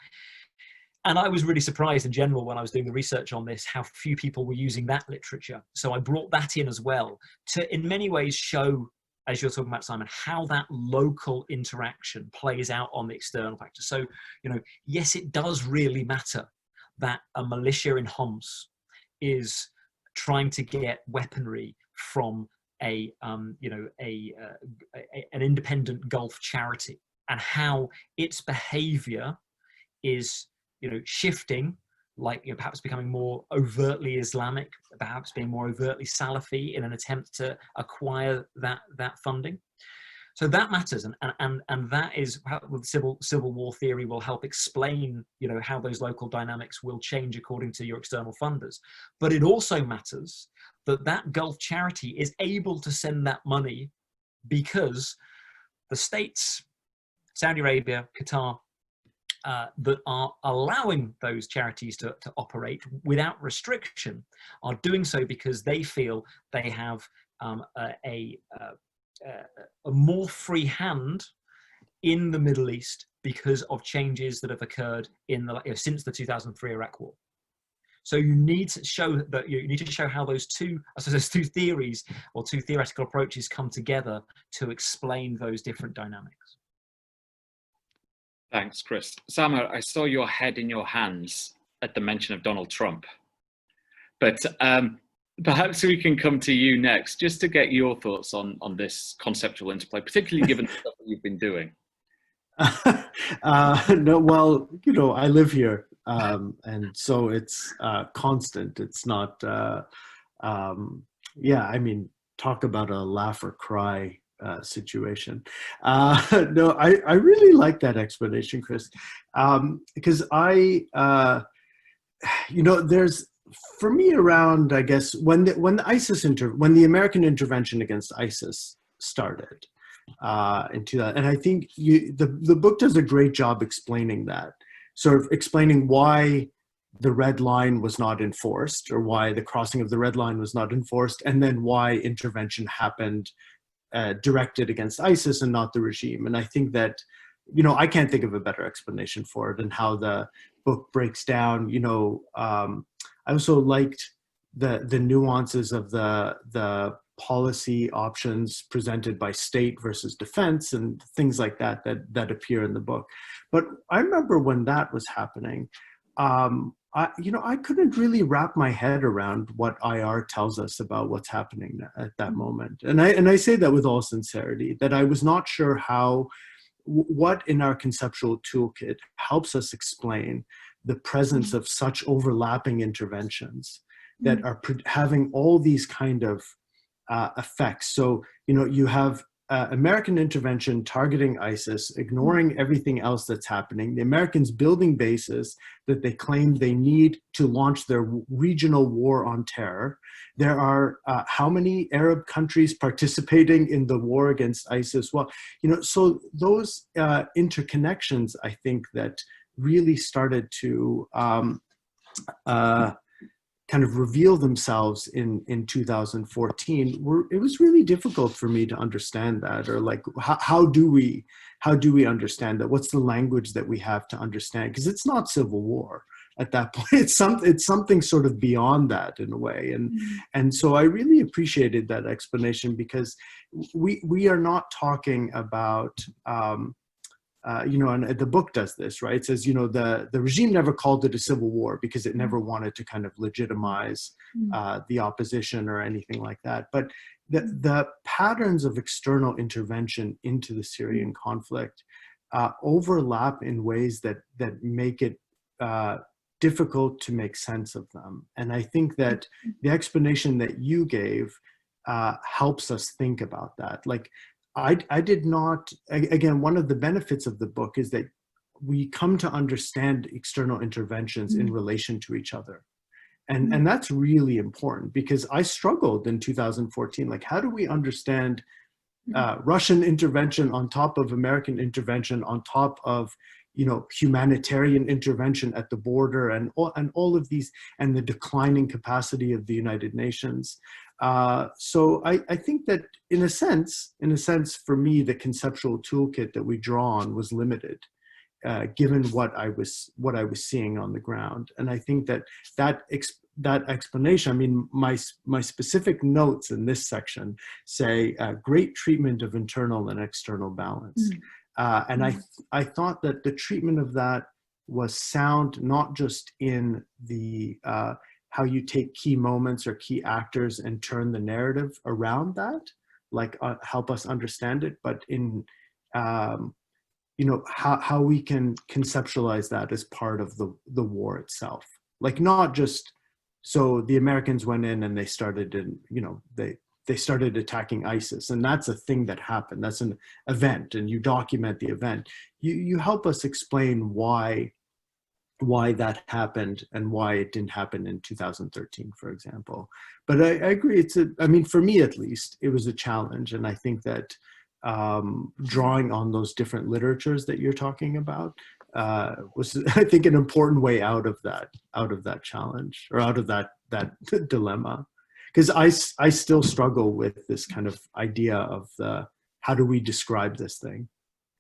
And I was really surprised in general when I was doing the research on this, how few people were using that literature. So I brought that in as well to, in many ways, show, as you're talking about, Simon, how that local interaction plays out on the external factors. So, yes, it does really matter that a militia in Homs is trying to get weaponry from an independent Gulf charity, and how its behavior is shifting, like perhaps becoming more overtly Islamic, perhaps being more overtly Salafi in an attempt to acquire that funding. So that matters, and that is how civil war theory will help explain how those local dynamics will change according to your external funders. But it also matters that Gulf charity is able to send that money because the states, Saudi Arabia, Qatar, that are allowing those charities to operate without restriction, are doing so because they feel they have a more free hand in the Middle East because of changes that have occurred in since the 2003 Iraq War. So you need to show how those two theories or two theoretical approaches come together to explain those different dynamics. Thanks, Chris. Samer, I saw your head in your hands at the mention of Donald Trump, but perhaps we can come to you next, just to get your thoughts on this conceptual interplay, particularly given the stuff that you've been doing. No, well, I live here, and so it's constant. It's not, I mean, talk about a laugh or cry situation. No, I really like that explanation, Chris, because there's, for me, around, I guess, when the American intervention against ISIS started in 2000, and I think the book does a great job explaining that, sort of explaining why the red line was not enforced, or why the crossing of the red line was not enforced, and then why intervention happened directed against ISIS and not the regime. And I think that, I can't think of a better explanation for it, and how the book breaks down. I also liked the nuances of the policy options presented by state versus defense and things like that that appear in the book. But I remember when that was happening, I couldn't really wrap my head around what IR tells us about what's happening at that moment. And I say that with all sincerity, that I was not sure what in our conceptual toolkit helps us explain the presence of such overlapping interventions that are having all these kind of effects. So, you have American intervention targeting ISIS, ignoring everything else that's happening. The Americans building bases that they claim they need to launch their regional war on terror. There are how many Arab countries participating in the war against ISIS? Well, so those interconnections, I think, that really started to kind of reveal themselves in 2014, it was really difficult for me to understand that, or like, how do we understand that? What's the language that we have to understand? Because it's not civil war at that point. It's something sort of beyond that in a way. And so I really appreciated that explanation, because we are not talking about, and the book does this, right? It says, the regime never called it a civil war because it never wanted to kind of legitimize the opposition or anything like that. But the patterns of external intervention into the Syrian conflict overlap in ways that make it difficult to make sense of them. And I think that the explanation that you gave helps us think about that. Like, I did not, again, one of the benefits of the book is that we come to understand external interventions in relation to each other. And that's really important, because I struggled in 2014. Like, how do we understand Russian intervention on top of American intervention, on top of, humanitarian intervention at the border, and all of these, and the declining capacity of the United Nations. So I think that in a sense, for me, the conceptual toolkit that we draw on was limited, given what I was seeing on the ground. And I think that explanation, I mean, my specific notes in this section say great treatment of internal and external balance. And I thought that the treatment of that was sound, not just in the how you take key moments or key actors and turn the narrative around that, like help us understand it, but in how we can conceptualize that as part of the war itself. Like, not just, so the Americans went in and they started they started attacking ISIS, and that's a thing that happened. That's an event, and you document the event. You help us explain why that happened and why it didn't happen in 2013, for example. But I agree, for me at least, it was a challenge. And I think that drawing on those different literatures that you're talking about was, I think, an important way out of that challenge, or out of that dilemma. Because I still struggle with this kind of idea of how do we describe this thing?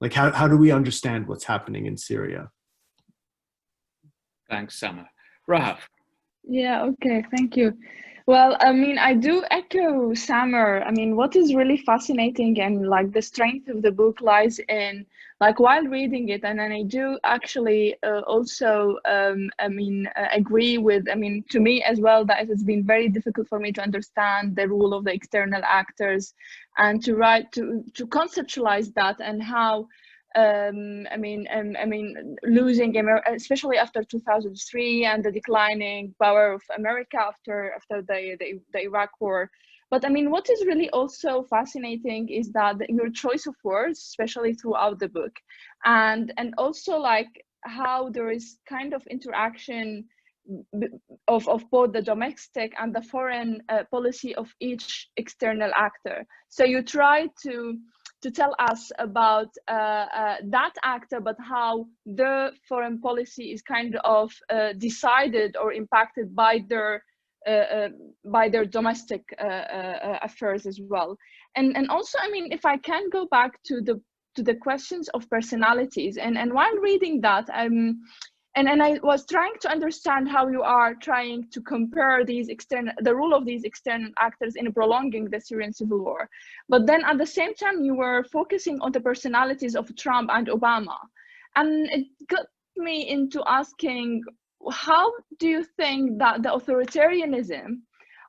Like, how do we understand what's happening in Syria? Thanks, Sama. Rahaf. Yeah, okay, thank you. Well, I mean, I do echo Samer. I mean, what is really fascinating and like the strength of the book lies in, like, while reading it, and then I do actually also, agree with, to me as well, that it has been very difficult for me to understand the role of the external actors, and to conceptualize that, and how, losing, especially after 2003 and the declining power of America after the Iraq War. But I mean, what is really also fascinating is that your choice of words, especially throughout the book, and also like how there is kind of interaction of both the domestic and the foreign policy of each external actor. So you try to tell us about that actor, but how the foreign policy is kind of decided or impacted by their domestic affairs as well. And also, I mean, if I can go back to the questions of personalities, and while reading that, and I was trying to understand how you are trying to compare the role of these external actors in prolonging the Syrian civil war. But then at the same time, you were focusing on the personalities of Trump and Obama. And it got me into asking, how do you think that the authoritarianism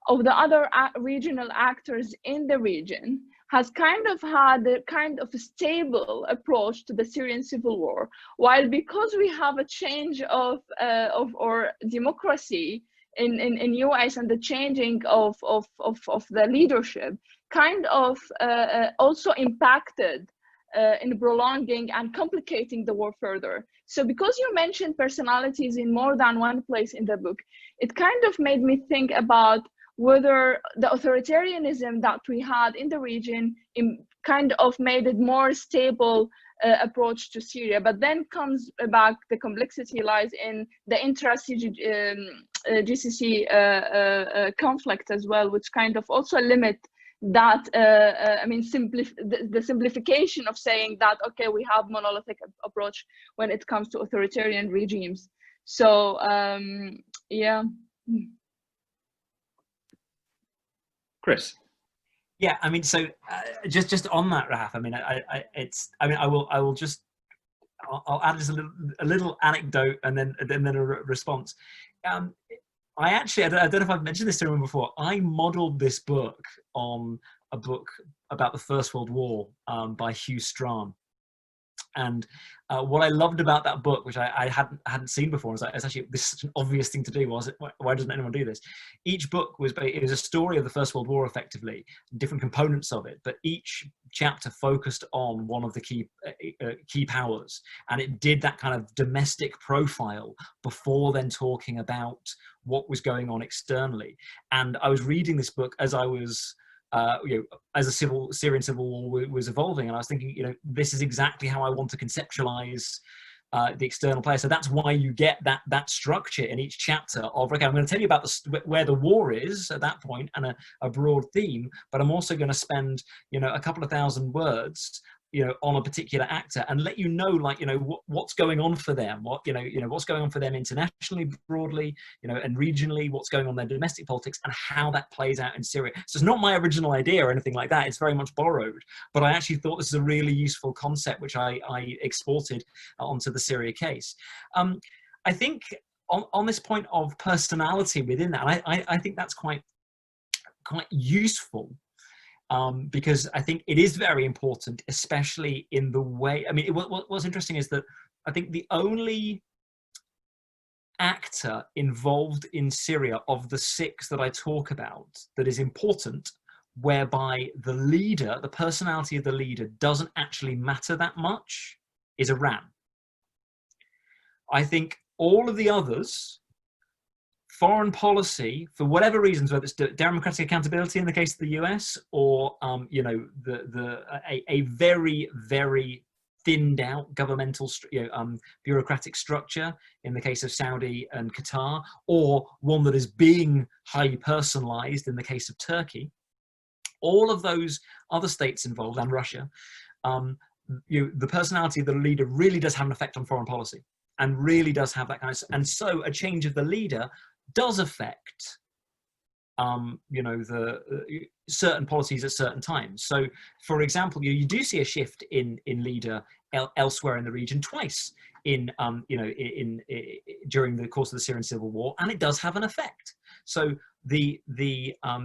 of the other regional actors in the region has kind of had a kind of a stable approach to the Syrian civil war, while because we have a change of our democracy in US and the changing of the leadership kind of also impacted in prolonging and complicating the war further. So because you mentioned personalities in more than one place in the book, it kind of made me think about whether the authoritarianism that we had in the region kind of made it more stable approach to Syria. But then comes back, the complexity lies in the intra-GCC conflict as well, which kind of also limit that, I mean, the simplification of saying that, okay, we have monolithic approach when it comes to authoritarian regimes. So, yeah. Chris. Yeah, I mean, so just on that, Rahaf. I mean, I'll add just a little anecdote and then a response. I actually, I don't know if I've mentioned this to anyone before. I modeled this book on a book about the First World War by Hugh Strachan. And what I loved about that book, which I hadn't seen before, is actually, this is such an obvious thing to do. Why doesn't anyone do this? Each book it was a story of the First World War, effectively, different components of it, but each chapter focused on one of the key powers, and it did that kind of domestic profile before then talking about what was going on externally. And I was reading this book as I was. As a Syrian civil war was evolving, and I was thinking, this is exactly how I want to conceptualize the external player. So that's why you get that structure in each chapter of, okay, I'm going to tell you about where the war is at that point and a broad theme, but I'm also going to spend a couple of thousand words on a particular actor and let you know, like, what's going on for them, what's going on for them internationally, broadly, and regionally, what's going on in their domestic politics and how that plays out in Syria. So it's not my original idea or anything like that. It's very much borrowed, but I actually thought this is a really useful concept, which I exported onto the Syria case. I think on this point of personality within that, I think that's quite useful. Because I think it is very important, especially in the way, I mean, what's interesting is that I think the only actor involved in Syria of the 6 that I talk about that is important, whereby the leader, the personality of the leader doesn't actually matter that much, is Iran. I think all of the others, foreign policy, for whatever reasons, whether it's democratic accountability in the case of the US, or a very, very thinned out governmental bureaucratic structure in the case of Saudi and Qatar, or one that is being highly personalized in the case of Turkey, all of those other states involved, and Russia, the personality of the leader really does have an effect on foreign policy, and really does have that kind of, and so a change of the leader does affect, certain policies at certain times. So, for example, you do see a shift in leader elsewhere in the region twice during the course of the Syrian civil war, and it does have an effect. So the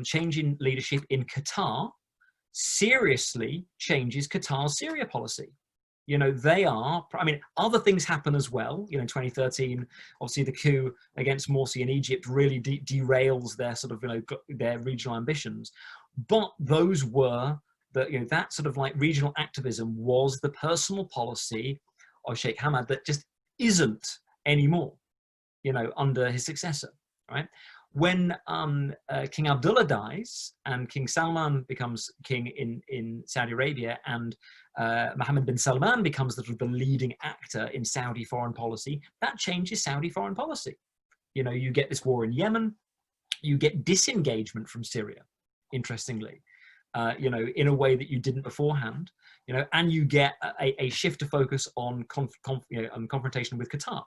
change in leadership in Qatar seriously changes Qatar's Syria policy. They are, I mean, other things happen as well. In 2013, obviously the coup against Morsi in Egypt really derails their sort of, their regional ambitions. But those were, that sort of like regional activism was the personal policy of Sheikh Hamad that just isn't anymore, under his successor, right? When King Abdullah dies and King Salman becomes king in Saudi Arabia, and Mohammed bin Salman becomes the leading actor in Saudi foreign policy, that changes Saudi foreign policy. You get this war in Yemen, you get disengagement from Syria, interestingly, in a way that you didn't beforehand, and you get a shift to focus on confrontation with Qatar.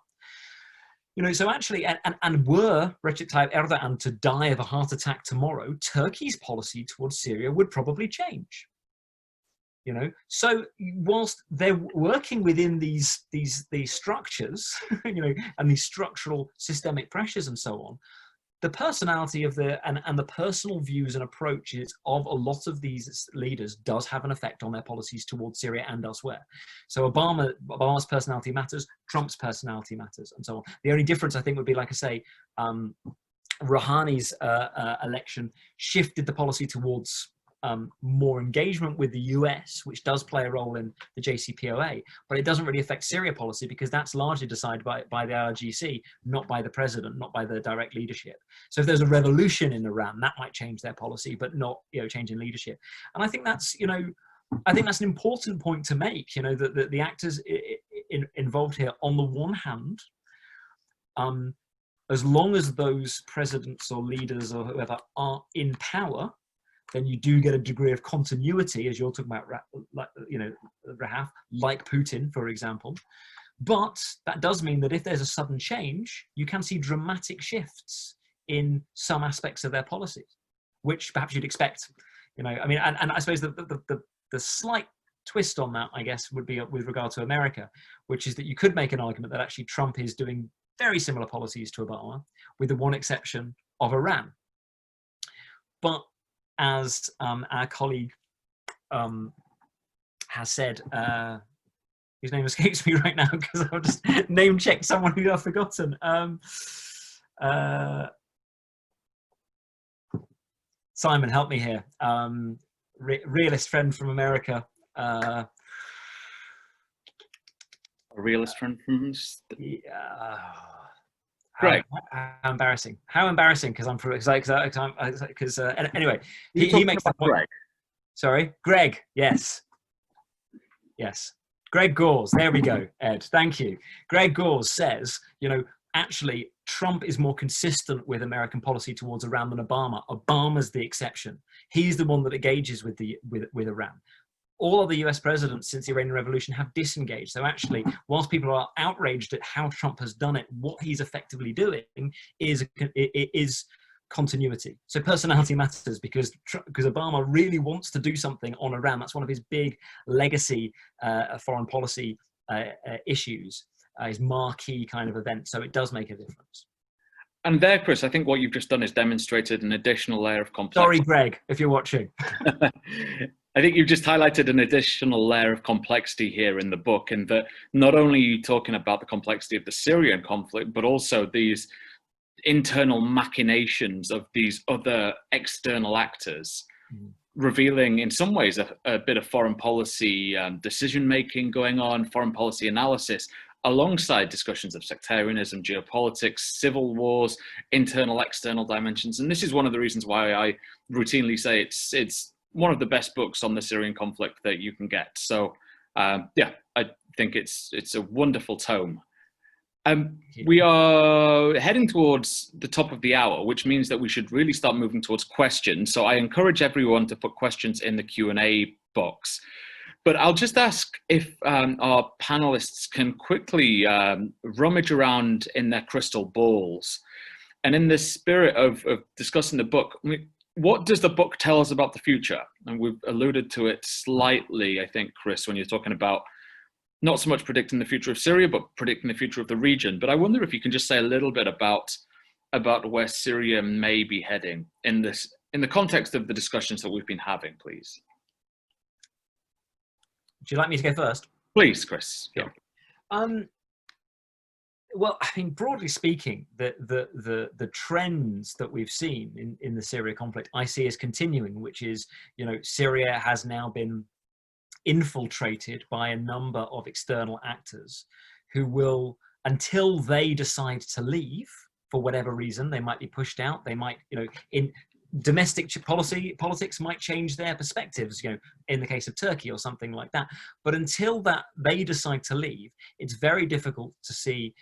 So actually, and were Recep Tayyip Erdogan to die of a heart attack tomorrow, Turkey's policy towards Syria would probably change. So whilst they're working within these structures, and these structural systemic pressures and so on, the personality of and the personal views and approaches of a lot of these leaders does have an effect on their policies towards Syria and elsewhere. So Obama's personality matters, Trump's personality matters, and so on. The only difference, I think, would be, like I say, Rouhani's election shifted the policy towards more engagement with the US, which does play a role in the JCPOA, but it doesn't really affect Syria policy because that's largely decided by the IRGC, not by the president, not by the direct leadership. So if there's a revolution in Iran, that might change their policy, but not change in leadership. And I think that's an important point to make. That the actors involved here, on the one hand, as long as those presidents or leaders or whoever are in power, then you do get a degree of continuity, as you're talking about, Rahaf, like Putin, for example. But that does mean that if there's a sudden change, you can see dramatic shifts in some aspects of their policies, which perhaps you'd expect. And I suppose the slight twist on that, I guess, would be with regard to America, which is that you could make an argument that actually Trump is doing very similar policies to Obama, with the one exception of Iran. But as our colleague has said, whose name escapes me right now because I've just name checked someone who I've forgotten. Simon, help me here. Realist friend from America. A realist friend from Greg. How embarrassing! How embarrassing! Because anyway, he makes the point. Greg. Sorry, Greg. Yes. Greg Gores. There we go, Ed. Thank you. Greg Gores says, actually, Trump is more consistent with American policy towards Iran than Obama. Obama's the exception. He's the one that engages with Iran. All of the US presidents since the Iranian Revolution have disengaged. So actually, whilst people are outraged at how Trump has done it, what he's effectively doing is continuity. So personality matters because Obama really wants to do something on Iran. That's one of his big legacy foreign policy issues, his marquee kind of event. So it does make a difference. And there, Chris, I think what you've just done is demonstrated an additional layer of complexity. Sorry, Greg, if you're watching. I think you've just highlighted an additional layer of complexity here in the book, in that not only are you talking about the complexity of the Syrian conflict, but also these internal machinations of these other external actors, revealing in some ways a bit of foreign policy decision-making going on, foreign policy analysis, alongside discussions of sectarianism, geopolitics, civil wars, internal, external dimensions. And this is one of the reasons why I routinely say it's one of the best books on the Syrian conflict that you can get. So yeah, I think it's a wonderful tome. We are heading towards the top of the hour, which means that we should really start moving towards questions. So I encourage everyone to put questions in the Q&A box. But I'll just ask if our panelists can quickly rummage around in their crystal balls. And in the spirit of discussing the book, what does the book tell us about the future? And we've alluded to it slightly, I think, Chris, when you're talking about not so much predicting the future of Syria, but predicting the future of the region. But I wonder if you can just say a little bit about where Syria may be heading in the context of the discussions that we've been having, please. Would you like me to go first? Please, Chris. Yeah. Well, I mean, broadly speaking, the trends that we've seen in the Syria conflict, I see as continuing, which is, Syria has now been infiltrated by a number of external actors who will, until they decide to leave for whatever reason, they might be pushed out. They might, in domestic politics might change their perspectives, in the case of Turkey or something like that. But until that they decide to leave, it's very difficult to see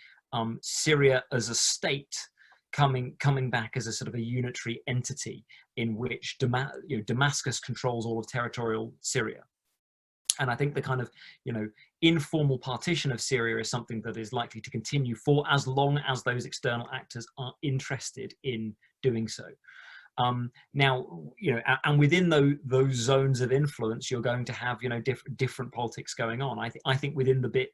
Syria as a state coming back as a sort of a unitary entity in which Damascus controls all of territorial Syria. And I think the kind of, informal partition of Syria is something that is likely to continue for as long as those external actors are interested in doing so. Now, and within those zones of influence, you're going to have, different politics going on. I think within the bit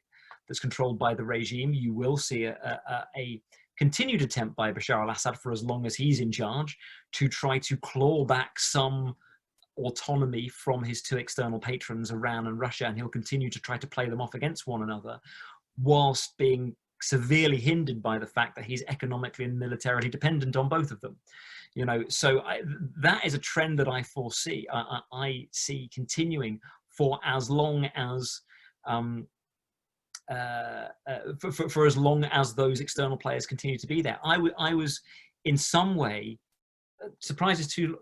that's controlled by the regime, you will see a continued attempt by Bashar al-Assad, for as long as he's in charge, to try to claw back some autonomy from his two external patrons, Iran and Russia, and he'll continue to try to play them off against one another, whilst being severely hindered by the fact that he's economically and militarily dependent on both of them. So that is a trend that I foresee. I see continuing for as long as for as long as those external players continue to be there. I was in some way, surprise is too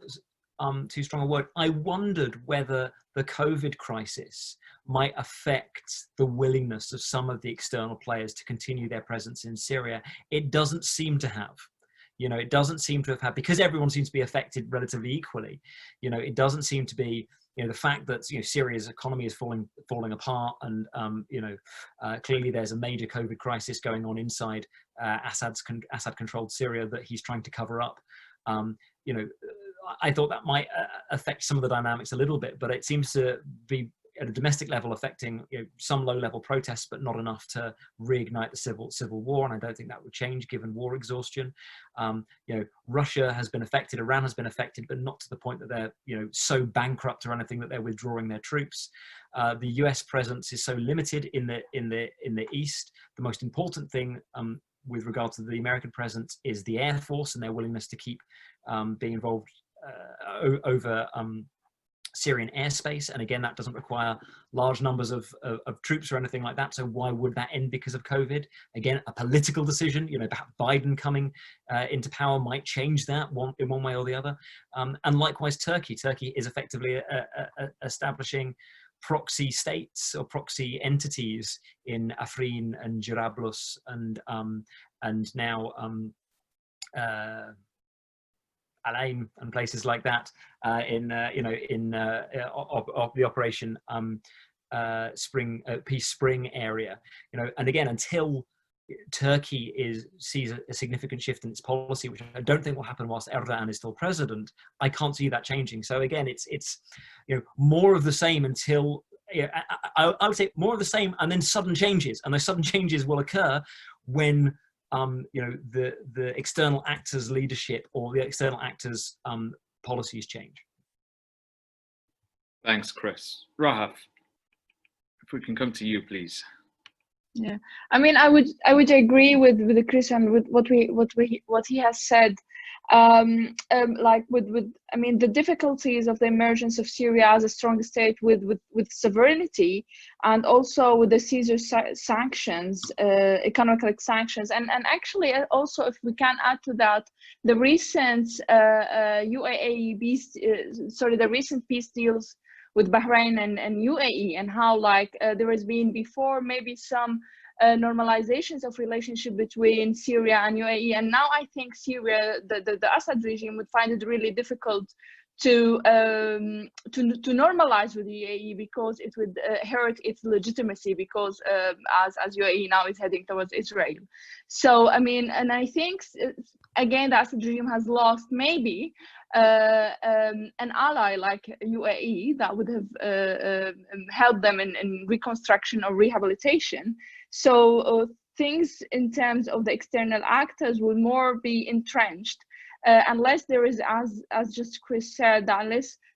strong a word, I wondered whether the COVID crisis might affect the willingness of some of the external players to continue their presence in Syria. It doesn't seem to have. It doesn't seem to have had, because everyone seems to be affected relatively equally. It doesn't seem to be, the fact that Syria's economy is falling apart, and clearly there's a major COVID crisis going on inside Assad-controlled Syria that he's trying to cover up. I thought that might affect some of the dynamics a little bit, but it seems to be at a domestic level affecting some low-level protests, but not enough to reignite the civil war. And I don't think that would change given war exhaustion. Russia has been affected, Iran has been affected, but not to the point that they're so bankrupt or anything that they're withdrawing their troops. The US presence is so limited in the east. The most important thing with regard to the American presence is the Air Force and their willingness to keep being involved over Syrian airspace. And again, that doesn't require large numbers of troops or anything like that. So why would that end because of COVID? Again, a political decision. Perhaps Biden coming into power might change that in one way or the other. And likewise, Turkey is effectively establishing proxy states or proxy entities in Afrin and Jarablus and now Alain and places like that in the Operation Peace Spring area. And again, until Turkey sees a significant shift in its policy, which I don't think will happen whilst Erdogan is still president, I can't see that changing. So again, it's more of the same until I would say more of the same, and then sudden changes, and those sudden changes will occur when the external actors' leadership or the external actors' policies change. Thanks, Chris. Rahaf, if we can come to you, please. Yeah, I mean, I would agree with Chris and with what he has said. Like I mean, the difficulties of the emergence of Syria as a strong state with sovereignty, and also with the Caesar sanctions, economic sanctions, and actually also, if we can add to that, the recent the recent peace deals with Bahrain and UAE, and how there has been before maybe some normalizations of relationship between Syria and UAE, and now I think Syria, the Assad regime, would find it really difficult to normalize with the UAE, because it would hurt its legitimacy, because as UAE now is heading towards Israel. So I mean, and I think again the Assad regime has lost maybe an ally like UAE that would have helped them in reconstruction or rehabilitation. So things in terms of the external actors will more be entrenched, unless there is, as just Chris said,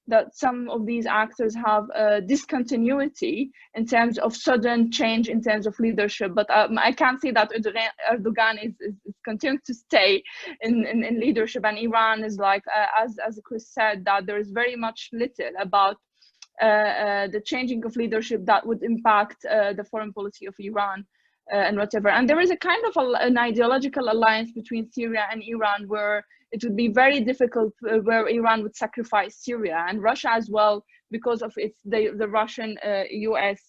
that some of these actors have discontinuity in terms of sudden change in terms of leadership. But I can't see that Erdogan is continuing to stay in leadership, and Iran is as Chris said, that there is very much little about the changing of leadership that would impact the foreign policy of Iran and whatever. And there is a kind of an ideological alliance between Syria and Iran, where it would be very difficult, where Iran would sacrifice Syria and Russia as well, because of the Russian-US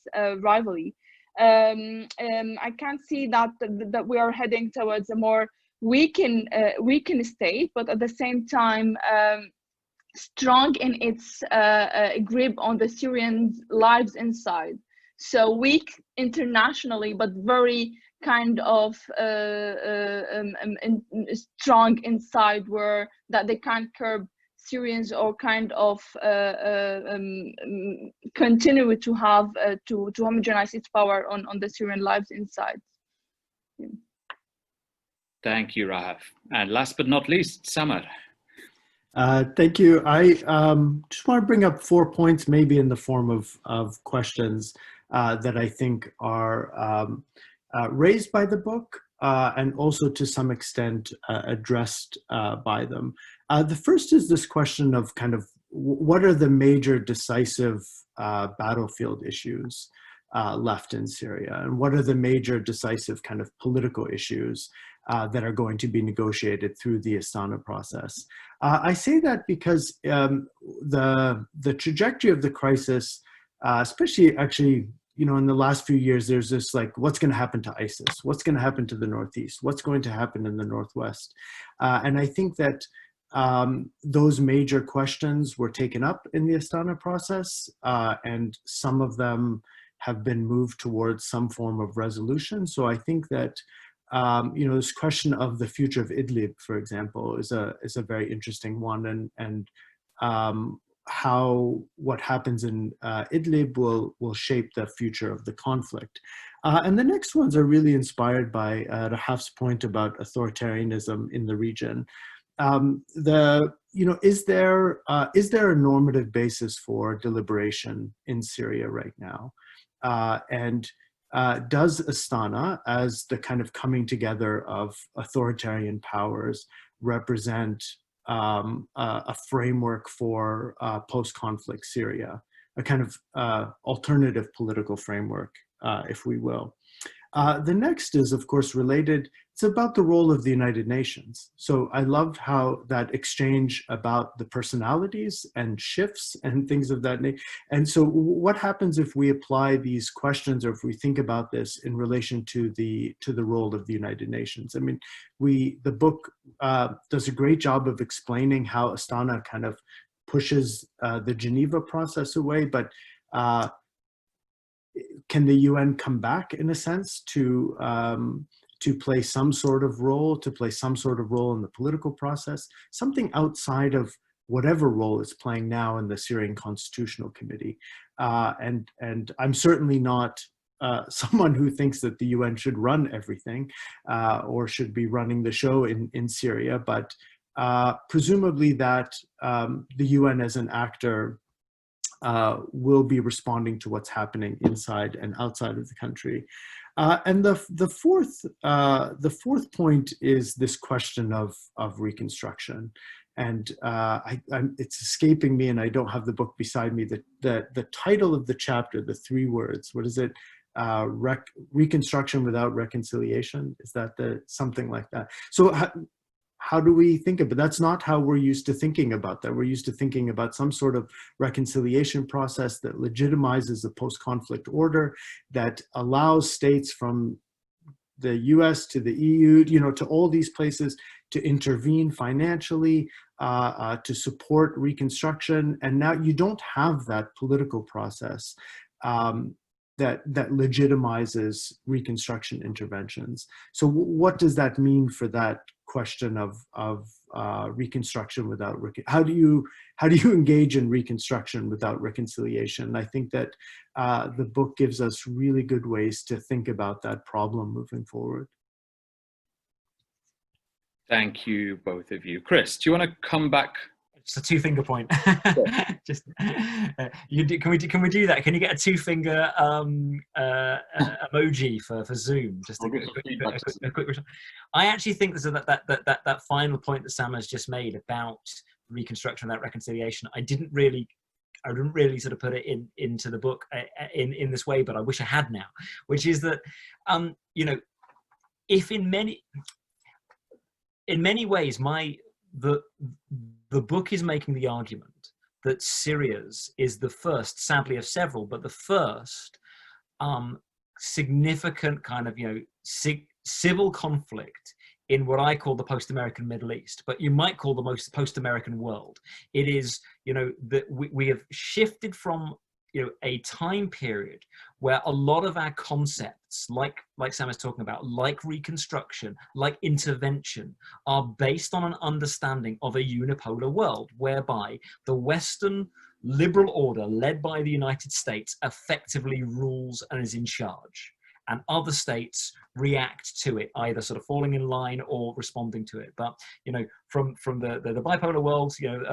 rivalry. I can't see that we are heading towards a more weakened state, but at the same time, strong in its grip on the Syrian lives inside. So weak internationally, but very kind of strong inside, where that they can't curb Syrians or kind of continue to have to homogenize its power on the Syrian lives inside. Yeah. Thank you, Rahaf. And last but not least, Samar. Thank you. I just want to bring up 4 points, maybe in the form of questions that I think are raised by the book and also to some extent addressed by them. The first is this question of kind of what are the major decisive battlefield issues left in Syria, and what are the major decisive kind of political issues that are going to be negotiated through the Astana process. I say that because the trajectory of the crisis, especially actually, you know, in the last few years, there's this like, what's going to happen to ISIS? What's going to happen to the Northeast? What's going to happen in the Northwest? And I think that those major questions were taken up in the Astana process, and some of them have been moved towards some form of resolution. So I think that you know, this question of the future of Idlib, for example, is a very interesting one, and how what happens in Idlib will shape the future of the conflict. And the next ones are really inspired by Rahaf's point about authoritarianism in the region. You know, is there a normative basis for deliberation in Syria right now? Does Astana, as the kind of coming together of authoritarian powers, represent a framework for post-conflict Syria, a kind of alternative political framework, if we will? The next is, of course, related. It's about the role of the United Nations. So I love how that exchange about the personalities and shifts and things of that nature. And so what happens if we apply these questions, or if we think about this in relation to the role of the United Nations? I mean, the book does a great job of explaining how Astana kind of pushes the Geneva process away, but can the UN come back, in a sense, to play some sort of role, in the political process, something outside of whatever role it's playing now in the Syrian Constitutional Committee? And I'm certainly not someone who thinks that the UN should run everything or should be running the show in Syria, but presumably that the UN as an actor will be responding to what's happening inside and outside of the country. And the fourth point is this question of reconstruction. And it's escaping me, and I don't have the book beside me. The title of the chapter, the 3 words, what is it? Reconstruction without reconciliation? Is that something like that? So how do we think of it? That's not how we're used to thinking about that. We're used to thinking about some sort of reconciliation process that legitimizes the post-conflict order, that allows states from the US to the EU, you know, to all these places to intervene financially, to support reconstruction. And now you don't have that political process that legitimizes reconstruction interventions. So what does that mean for that question of reconstruction without how do you engage in reconstruction without reconciliation? I think that the book gives us really good ways to think about that problem moving forward. Thank you, both of you. Chris, do you want to come back? It's a 2-finger point. Sure. Just can we do that? Can you get a 2-finger emoji for Zoom? Just a quick. I actually think that final point that Sam has just made about reconstruction without reconciliation, I didn't really sort of put it into the book in this way, but I wish I had now. Which is that you know, if in many ways the book is making the argument that Syria's is the first, sadly of several, but the first significant kind of, you know, civil conflict in what I call the post-American Middle East, but you might call the most post-American world. It is, you know, that we have shifted from, you know, a time period where a lot of our concepts, like Sam is talking about, like reconstruction, like intervention, are based on an understanding of a unipolar world, whereby the Western liberal order led by the United States effectively rules and is in charge, and other states react to it, either sort of falling in line or responding to it. But, you know, from the bipolar world, you know,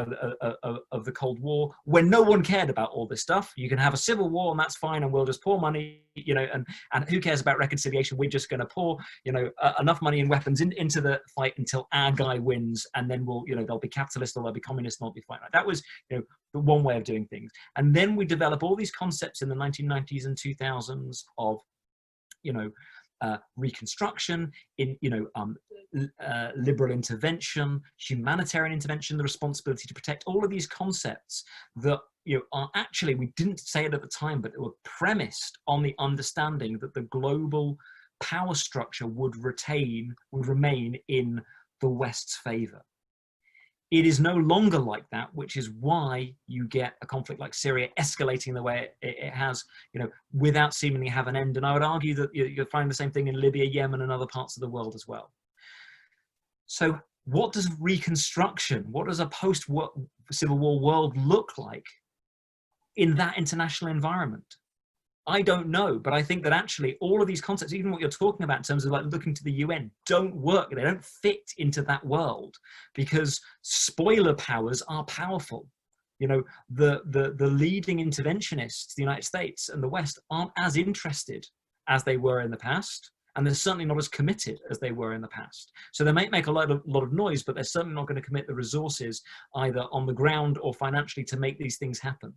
of the Cold War, when no one cared about all this stuff, you can have a civil war and that's fine, and we'll just pour money, you know, and who cares about reconciliation? We're just going to pour, you know, enough money and weapons into the fight until our guy wins, and then we'll, you know, they'll be capitalist or they'll be communist and they'll be fine. That was, you know, the one way of doing things. And then we develop all these concepts in the 1990s and 2000s of, you know, reconstruction, in, you know, liberal intervention, humanitarian intervention, the responsibility to protect, all of these concepts that, you know, are actually, we didn't say it at the time, but they were premised on the understanding that the global power structure would remain in the West's favor. It is no longer like that, which is why you get a conflict like Syria escalating the way it has, you know, without seemingly have an end. And I would argue that you'll find the same thing in Libya, Yemen, and other parts of the world as well. So what does reconstruction, what does a post-Civil War world look like in that international environment? I don't know, but I think that actually all of these concepts, even what you're talking about in terms of like looking to the UN, don't work. They don't fit into that world, because spoiler powers are powerful. You know, the leading interventionists, the United States and the West, aren't as interested as they were in the past, and they're certainly not as committed as they were in the past. So they might make a lot of noise, but they're certainly not going to commit the resources either on the ground or financially to make these things happen.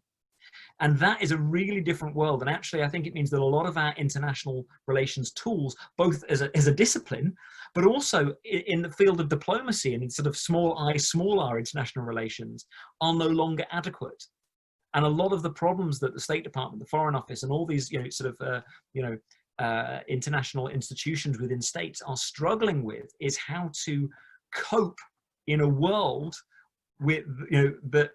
And that is a really different world. And actually, I think it means that a lot of our international relations tools, both as a discipline, but also in the field of diplomacy and in sort of small r international relations, are no longer adequate. And a lot of the problems that the State Department, the Foreign Office, and all these, you know, sort of, international institutions within states are struggling with is how to cope in a world with, you know,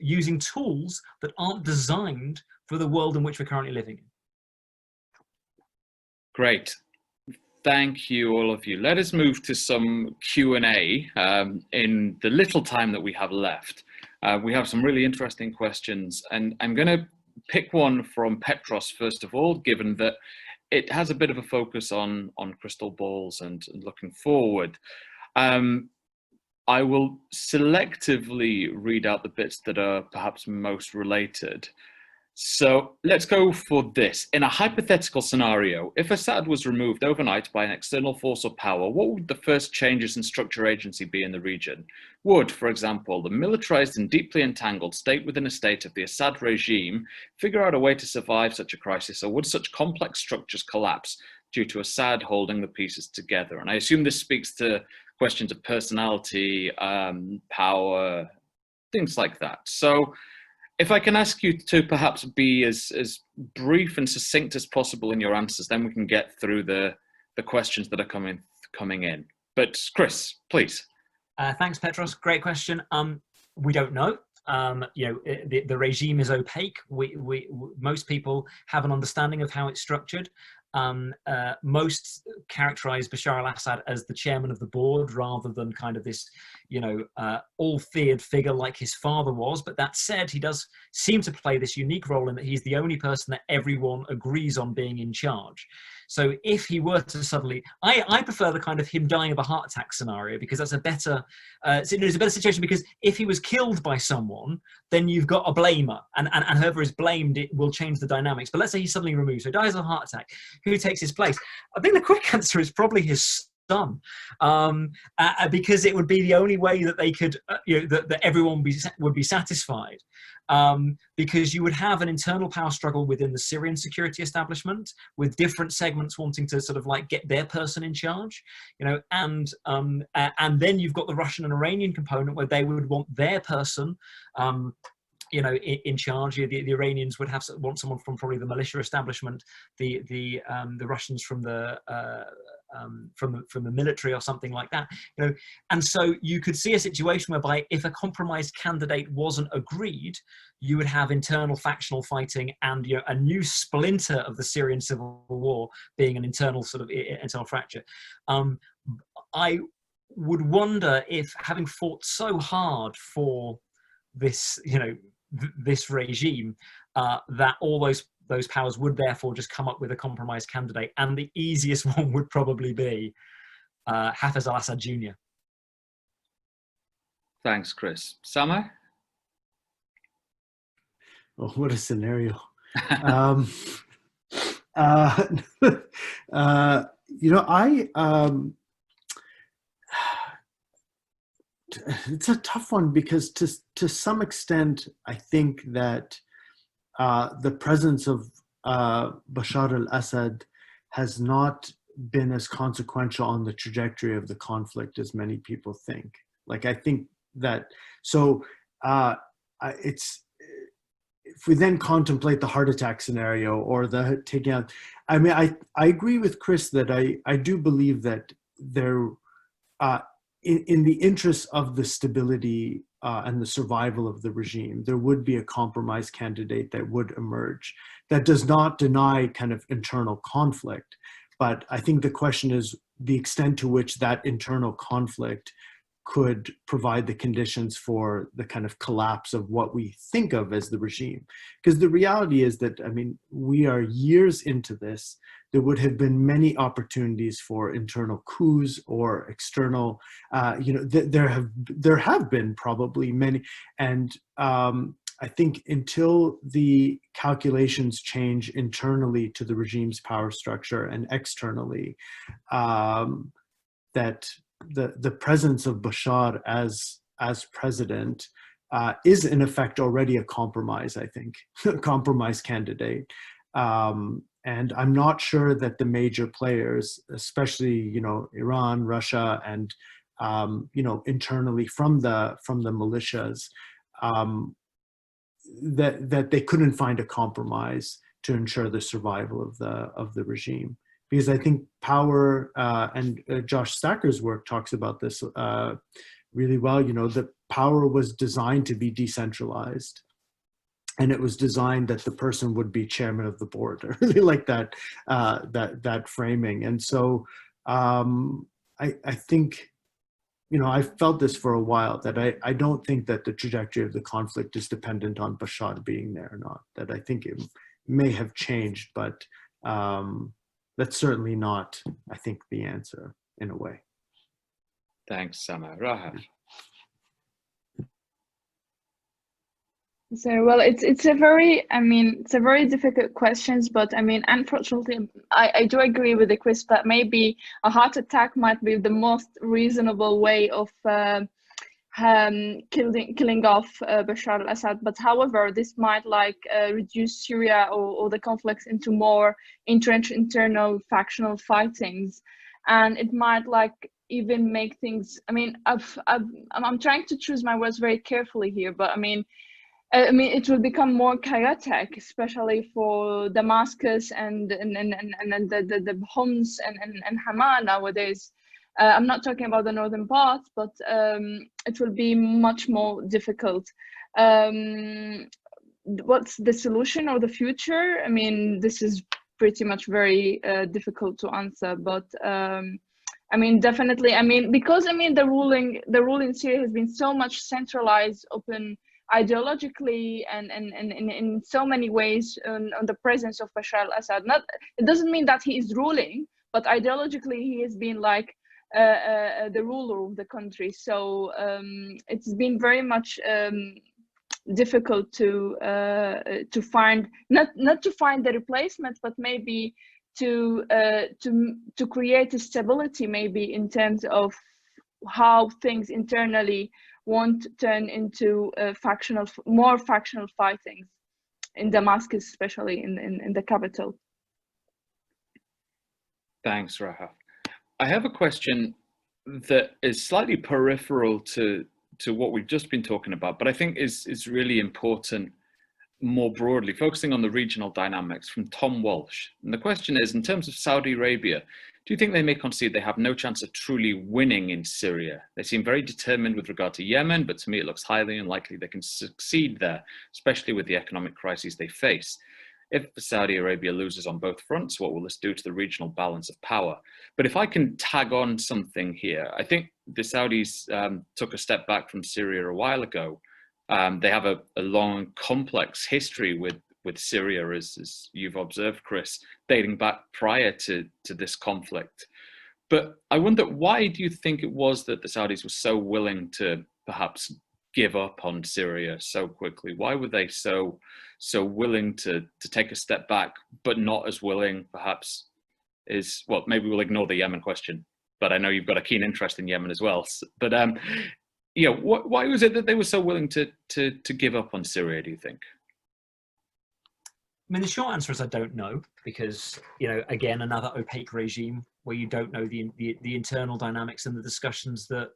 using tools that aren't designed for the world in which we're currently living in. Great. Thank you, all of you. Let us move to some Q&A in the little time that we have left. We have some really interesting questions, and I'm going to pick one from Petros first of all, given that it has a bit of a focus on crystal balls and looking forward. I will selectively read out the bits that are perhaps most related. So let's go for this. In a hypothetical scenario, if Assad was removed overnight by an external force or power, what would the first changes in structure agency be in the region? Would, for example, the militarized and deeply entangled state within a state of the Assad regime figure out a way to survive such a crisis, or would such complex structures collapse due to Assad holding the pieces together? And I assume this speaks to questions of personality, power, things like that. So if I can ask you to perhaps be as brief and succinct as possible in your answers, then we can get through the questions that are coming in. But Chris, please. Thanks, Petros. Great question. We don't know. You know, the regime is opaque. Most people have an understanding of how it's structured. Most characterize Bashar al-Assad as the chairman of the board rather than kind of this, you know, all-feared figure like his father was. But that said, he does seem to play this unique role in that he's the only person that everyone agrees on being in charge. So if he were to suddenly, I prefer the kind of him dying of a heart attack scenario, because that's a better, it's a better situation, because if he was killed by someone, then you've got a blamer, and whoever is blamed, it will change the dynamics. But let's say he's suddenly removed, so he dies of a heart attack. Who takes his place? I think the quick answer is probably his son, because it would be the only way that they could, you know, that everyone would be satisfied, because you would have an internal power struggle within the Syrian security establishment, with different segments wanting to sort of like get their person in charge, you know, and then you've got the Russian and Iranian component where they would want their person, you know, in charge. The Iranians would want someone from probably the militia establishment, the Russians from the from the military or something like that, you know. And so you could see a situation whereby if a compromised candidate wasn't agreed, you would have internal factional fighting and, you know, a new splinter of the Syrian civil war being an internal sort of internal fracture. I would wonder if, having fought so hard for this, you know, this regime, that all those powers would therefore just come up with a compromised candidate, and the easiest one would probably be Hafez al-Assad Jr. Thanks, Chris. Sama? Oh, what a scenario. You know, it's a tough one, because to some extent, I think that the presence of Bashar al-Assad has not been as consequential on the trajectory of the conflict as many people think. Like, I think that, so it's, if we then contemplate the heart attack scenario or the taking out, I mean, I agree with Chris that I do believe that there, in the interest of the stability and the survival of the regime, there would be a compromise candidate that would emerge. That does not deny kind of internal conflict, but I think the question is the extent to which that internal conflict could provide the conditions for the kind of collapse of what we think of as the regime. Because the reality is that, I mean, we are years into this. There would have been many opportunities for internal coups or external, you know, there have been probably many. And I think until the calculations change internally to the regime's power structure and externally, that the presence of Bashar as president is in effect already a compromise, I think, a compromise candidate. And I'm not sure that the major players, especially, you know, Iran, Russia, and, you know, internally from the militias, that they couldn't find a compromise to ensure the survival of the regime. Because I think power, and Josh Stacker's work talks about this really well, you know, that power was designed to be decentralized. And it was designed that the person would be chairman of the board. I really like that, that framing. And so I think, you know, I've felt this for a while, that I don't think that the trajectory of the conflict is dependent on Bashar being there or not. That I think it may have changed, but that's certainly not, I think, the answer in a way. Thanks, Sama. Rahaf? So, well, it's a very, I mean, it's a very difficult questions, but I mean, unfortunately, I do agree with the Chris, but maybe a heart attack might be the most reasonable way of killing off Bashar al-Assad. But however, this might like reduce Syria or the conflicts into more entrenched internal factional fightings, and it might like even make things, I mean, I'm trying to choose my words very carefully here, but I mean, it will become more chaotic, especially for Damascus and the Homs and Hama nowadays. I'm not talking about the northern parts, but it will be much more difficult. What's the solution or the future? I mean, this is pretty much very difficult to answer, but I mean, definitely, I mean, because I mean, the rule in Syria has been so much centralized, open, ideologically and in so many ways on the presence of Bashar al-Assad. It doesn't mean that he is ruling, but ideologically he has been like the ruler of the country. So it's been very much difficult to find, not to find the replacement, but maybe to create a stability, maybe in terms of how things internally won't turn into more factional fightings in Damascus, especially in the capital. Thanks, Rahaf. I have a question that is slightly peripheral to what we've just been talking about, but I think is really important more broadly, focusing on the regional dynamics, from Tom Walsh. And the question is, in terms of Saudi Arabia, Do you think they may concede they have no chance of truly winning in Syria? They seem very determined with regard to Yemen, but to me it looks highly unlikely they can succeed there, especially with the economic crises they face. If Saudi Arabia loses on both fronts, what will this do to the regional balance of power? But if I can tag on something here, I think the Saudis took a step back from Syria a while ago. They have a long, complex history with Syria, as you've observed, Chris, dating back prior to this conflict. But I wonder, why do you think it was that the Saudis were so willing to perhaps give up on Syria so quickly? Why were they so willing to take a step back, but not as willing, perhaps, well, maybe we'll ignore the Yemen question, but I know you've got a keen interest in Yemen as well. But why was it that they were so willing to give up on Syria, do you think? I mean, the short answer is I don't know, because, again, another opaque regime where you don't know the internal dynamics and the discussions that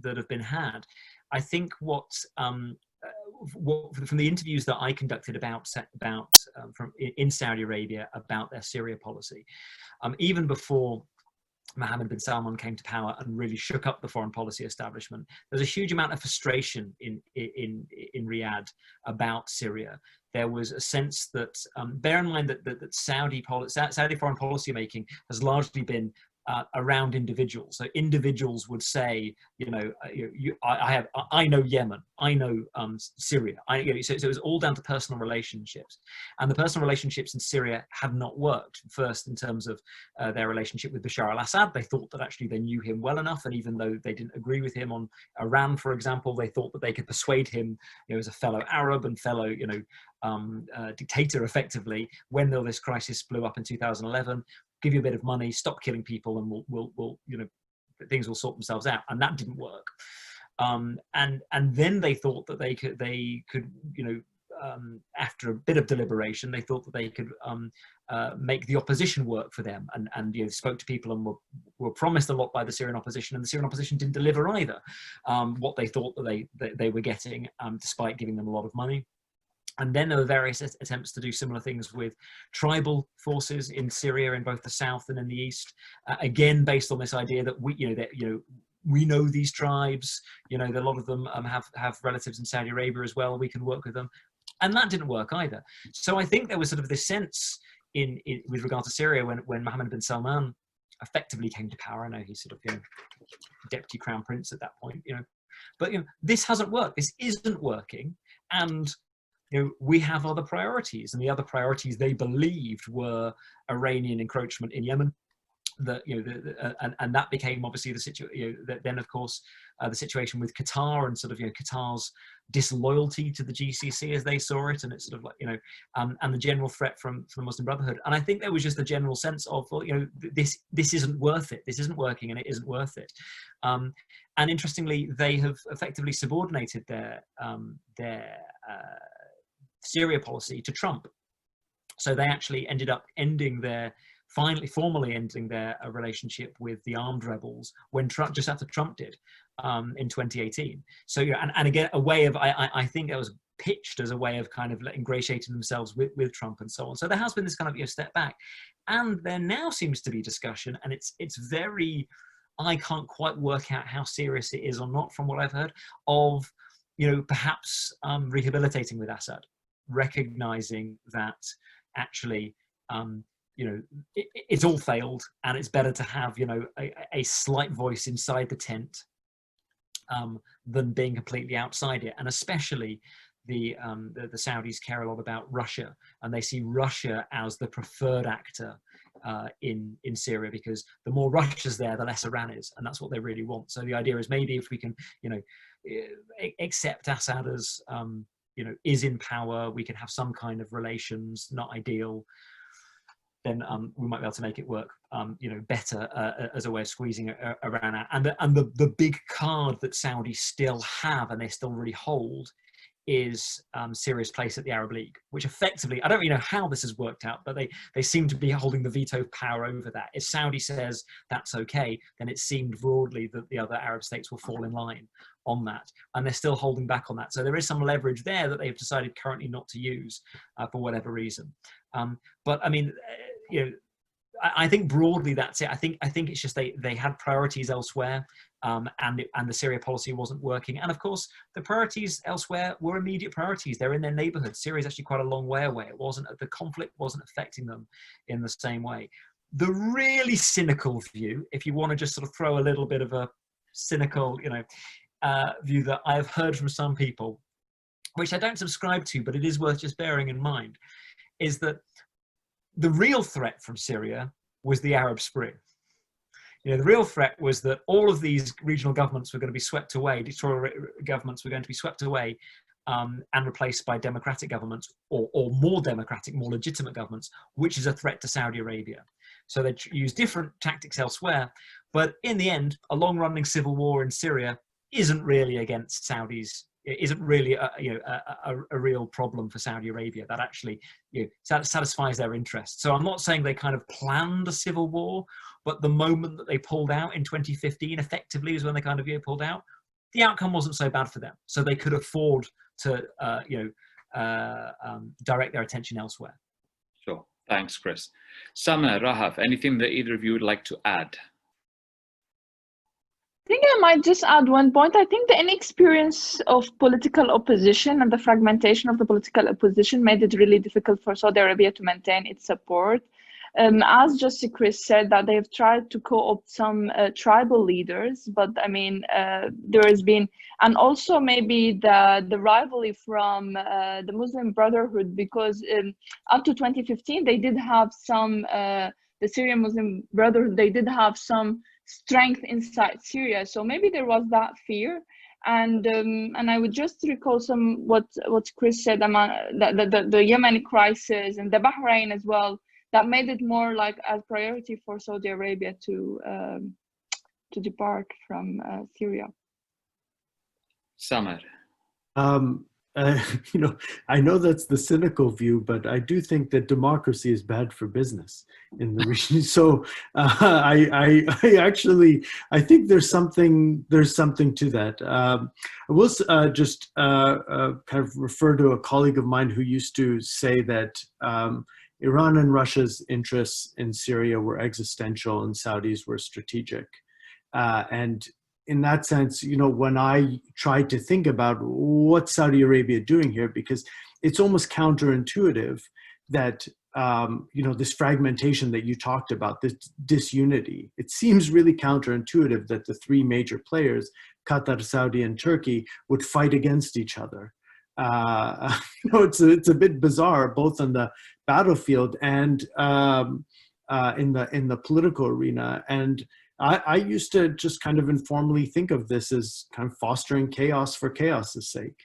have been had. I think what from the interviews that I conducted in Saudi Arabia about their Syria policy, even before Mohammed bin Salman came to power and really shook up the foreign policy establishment, there's a huge amount of frustration in Riyadh about Syria. There was a sense that, bear in mind that Saudi foreign policy making has largely been around individuals. So individuals would say, I know Yemen, I know Syria. So it was all down to personal relationships, and the personal relationships in Syria had not worked. First, in terms of their relationship with Bashar al-Assad, they thought that actually they knew him well enough, and even though they didn't agree with him on Iran, for example, they thought that they could persuade him, as a fellow Arab and fellow, dictator, effectively, when this crisis blew up in 2011. Give you a bit of money, stop killing people, and we'll things will sort themselves out. And that didn't work. And then they thought that they could after a bit of deliberation, they thought that they could make the opposition work for them, and spoke to people and were promised a lot by the Syrian opposition, and the Syrian opposition didn't deliver either what they thought that they were getting, despite giving them a lot of money. And then there were various attempts to do similar things with tribal forces in Syria, in both the south and in the east. Again, based on this idea that we know these tribes. A lot of them have relatives in Saudi Arabia as well. We can work with them, and that didn't work either. So I think there was sort of this sense with regard to Syria when Mohammed bin Salman effectively came to power. I know he's sort of deputy crown prince at that point. But this hasn't worked. This isn't working, and we have other priorities, and the other priorities they believed were Iranian encroachment in Yemen. And that became obviously the situation. Then, of course, the situation with Qatar and sort of Qatar's disloyalty to the GCC as they saw it, and it's sort of like and the general threat from the Muslim Brotherhood. And I think there was just a general sense of, well, this isn't worth it. This isn't working, and it isn't worth it. And interestingly, they have effectively subordinated their Syria policy to Trump. So they actually ended up formally ending their relationship with the armed rebels when just after Trump did in 2018. So and again, a way of I think it was pitched as a way of kind of ingratiating themselves with Trump and so on. So there has been this kind of step back, and there now seems to be discussion, and it's very, I can't quite work out how serious it is or not from what I've heard of perhaps rehabilitating with Assad, recognizing that actually it's all failed, and it's better to have a slight voice inside the tent than being completely outside it. And especially the Saudis care a lot about Russia, and they see Russia as the preferred actor in Syria, because the more Russia's there, the less Iran is, and that's what they really want. So the idea is, maybe if we can accept Assad as is in power, we can have some kind of relations, not ideal, then we might be able to make it work, better as a way of squeezing Iran out. And the big card that Saudi still have, and they still really hold, is Syria's place at the Arab League, which effectively, I don't really know how this has worked out, but they seem to be holding the veto power over that. If Saudi says that's okay, then it seemed broadly that the other Arab states will fall in line on that, and they're still holding back on that. So there is some leverage there that they've decided currently not to use for whatever reason. But I mean, I think broadly that's it. I think it's just they had priorities elsewhere, and the Syria policy wasn't working. And of course, the priorities elsewhere were immediate priorities. They're in their neighborhood. Syria is actually quite a long way away. The conflict wasn't affecting them in the same way. The really cynical view, if you want to just sort of throw a little bit of a cynical, view that I have heard from some people, which I don't subscribe to, but it is worth just bearing in mind, is that the real threat from Syria was the Arab Spring. The real threat was that all of these regional governments were going to be swept away, dictatorial governments were going to be swept away and replaced by democratic governments or more democratic, more legitimate governments, which is a threat to Saudi Arabia. So they use different tactics elsewhere, but in the end, a long-running civil war in Syria isn't really against Saudis. It isn't really a real problem for Saudi Arabia. That actually satisfies their interests. So I'm not saying they kind of planned a civil war, but the moment that they pulled out in 2015 effectively is when they kind of pulled out. The outcome wasn't so bad for them, so they could afford to direct their attention elsewhere. Sure, thanks, Chris. Samer, Rahaf, anything that either of you would like to add? I think I might just add one point. I think the inexperience of political opposition and the fragmentation of the political opposition made it really difficult for Saudi Arabia to maintain its support. As just Chris said, that they've tried to co-opt some tribal leaders, but I mean, there has been, and also maybe the rivalry from the Muslim Brotherhood, because up to 2015, they did have some, the Syrian Muslim Brotherhood, they did have some strength inside Syria, so maybe there was that fear, and I would just recall what Chris said about the Yemeni crisis and the Bahrain as well, that made it more like a priority for Saudi Arabia to depart from Syria. Samer. I know that's the cynical view, but I do think that democracy is bad for business in the region. So I think there's something to that. I will just kind of refer to a colleague of mine who used to say that Iran and Russia's interests in Syria were existential and Saudis were strategic. And in that sense, when I try to think about what's Saudi Arabia doing here, because it's almost counterintuitive that, this fragmentation that you talked about, this disunity, it seems really counterintuitive that the three major players, Qatar, Saudi, and Turkey, would fight against each other. It's a bit bizarre, both on the battlefield and in the political arena. And I used to just kind of informally think of this as kind of fostering chaos for chaos's sake.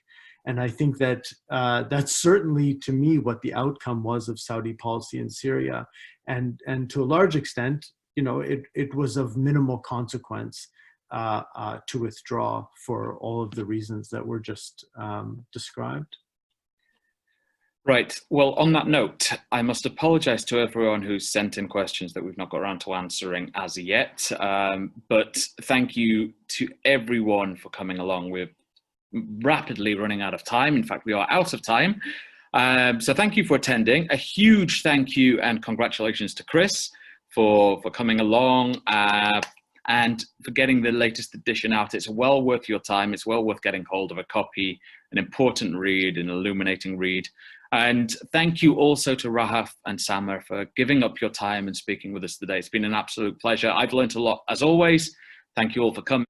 And I think that that's certainly, to me, what the outcome was of Saudi policy in Syria. And to a large extent, it was of minimal consequence to withdraw for all of the reasons that were just described. Right. Well, on that note, I must apologize to everyone who's sent in questions that we've not got around to answering as yet. But thank you to everyone for coming along. We're rapidly running out of time. In fact, we are out of time. So thank you for attending. A huge thank you and congratulations to Chris for coming along and for getting the latest edition out. It's well worth your time. It's well worth getting hold of a copy, an important read, an illuminating read. And thank you also to Rahaf and Samer for giving up your time and speaking with us today. It's been an absolute pleasure. I've learned a lot as always. Thank you all for coming.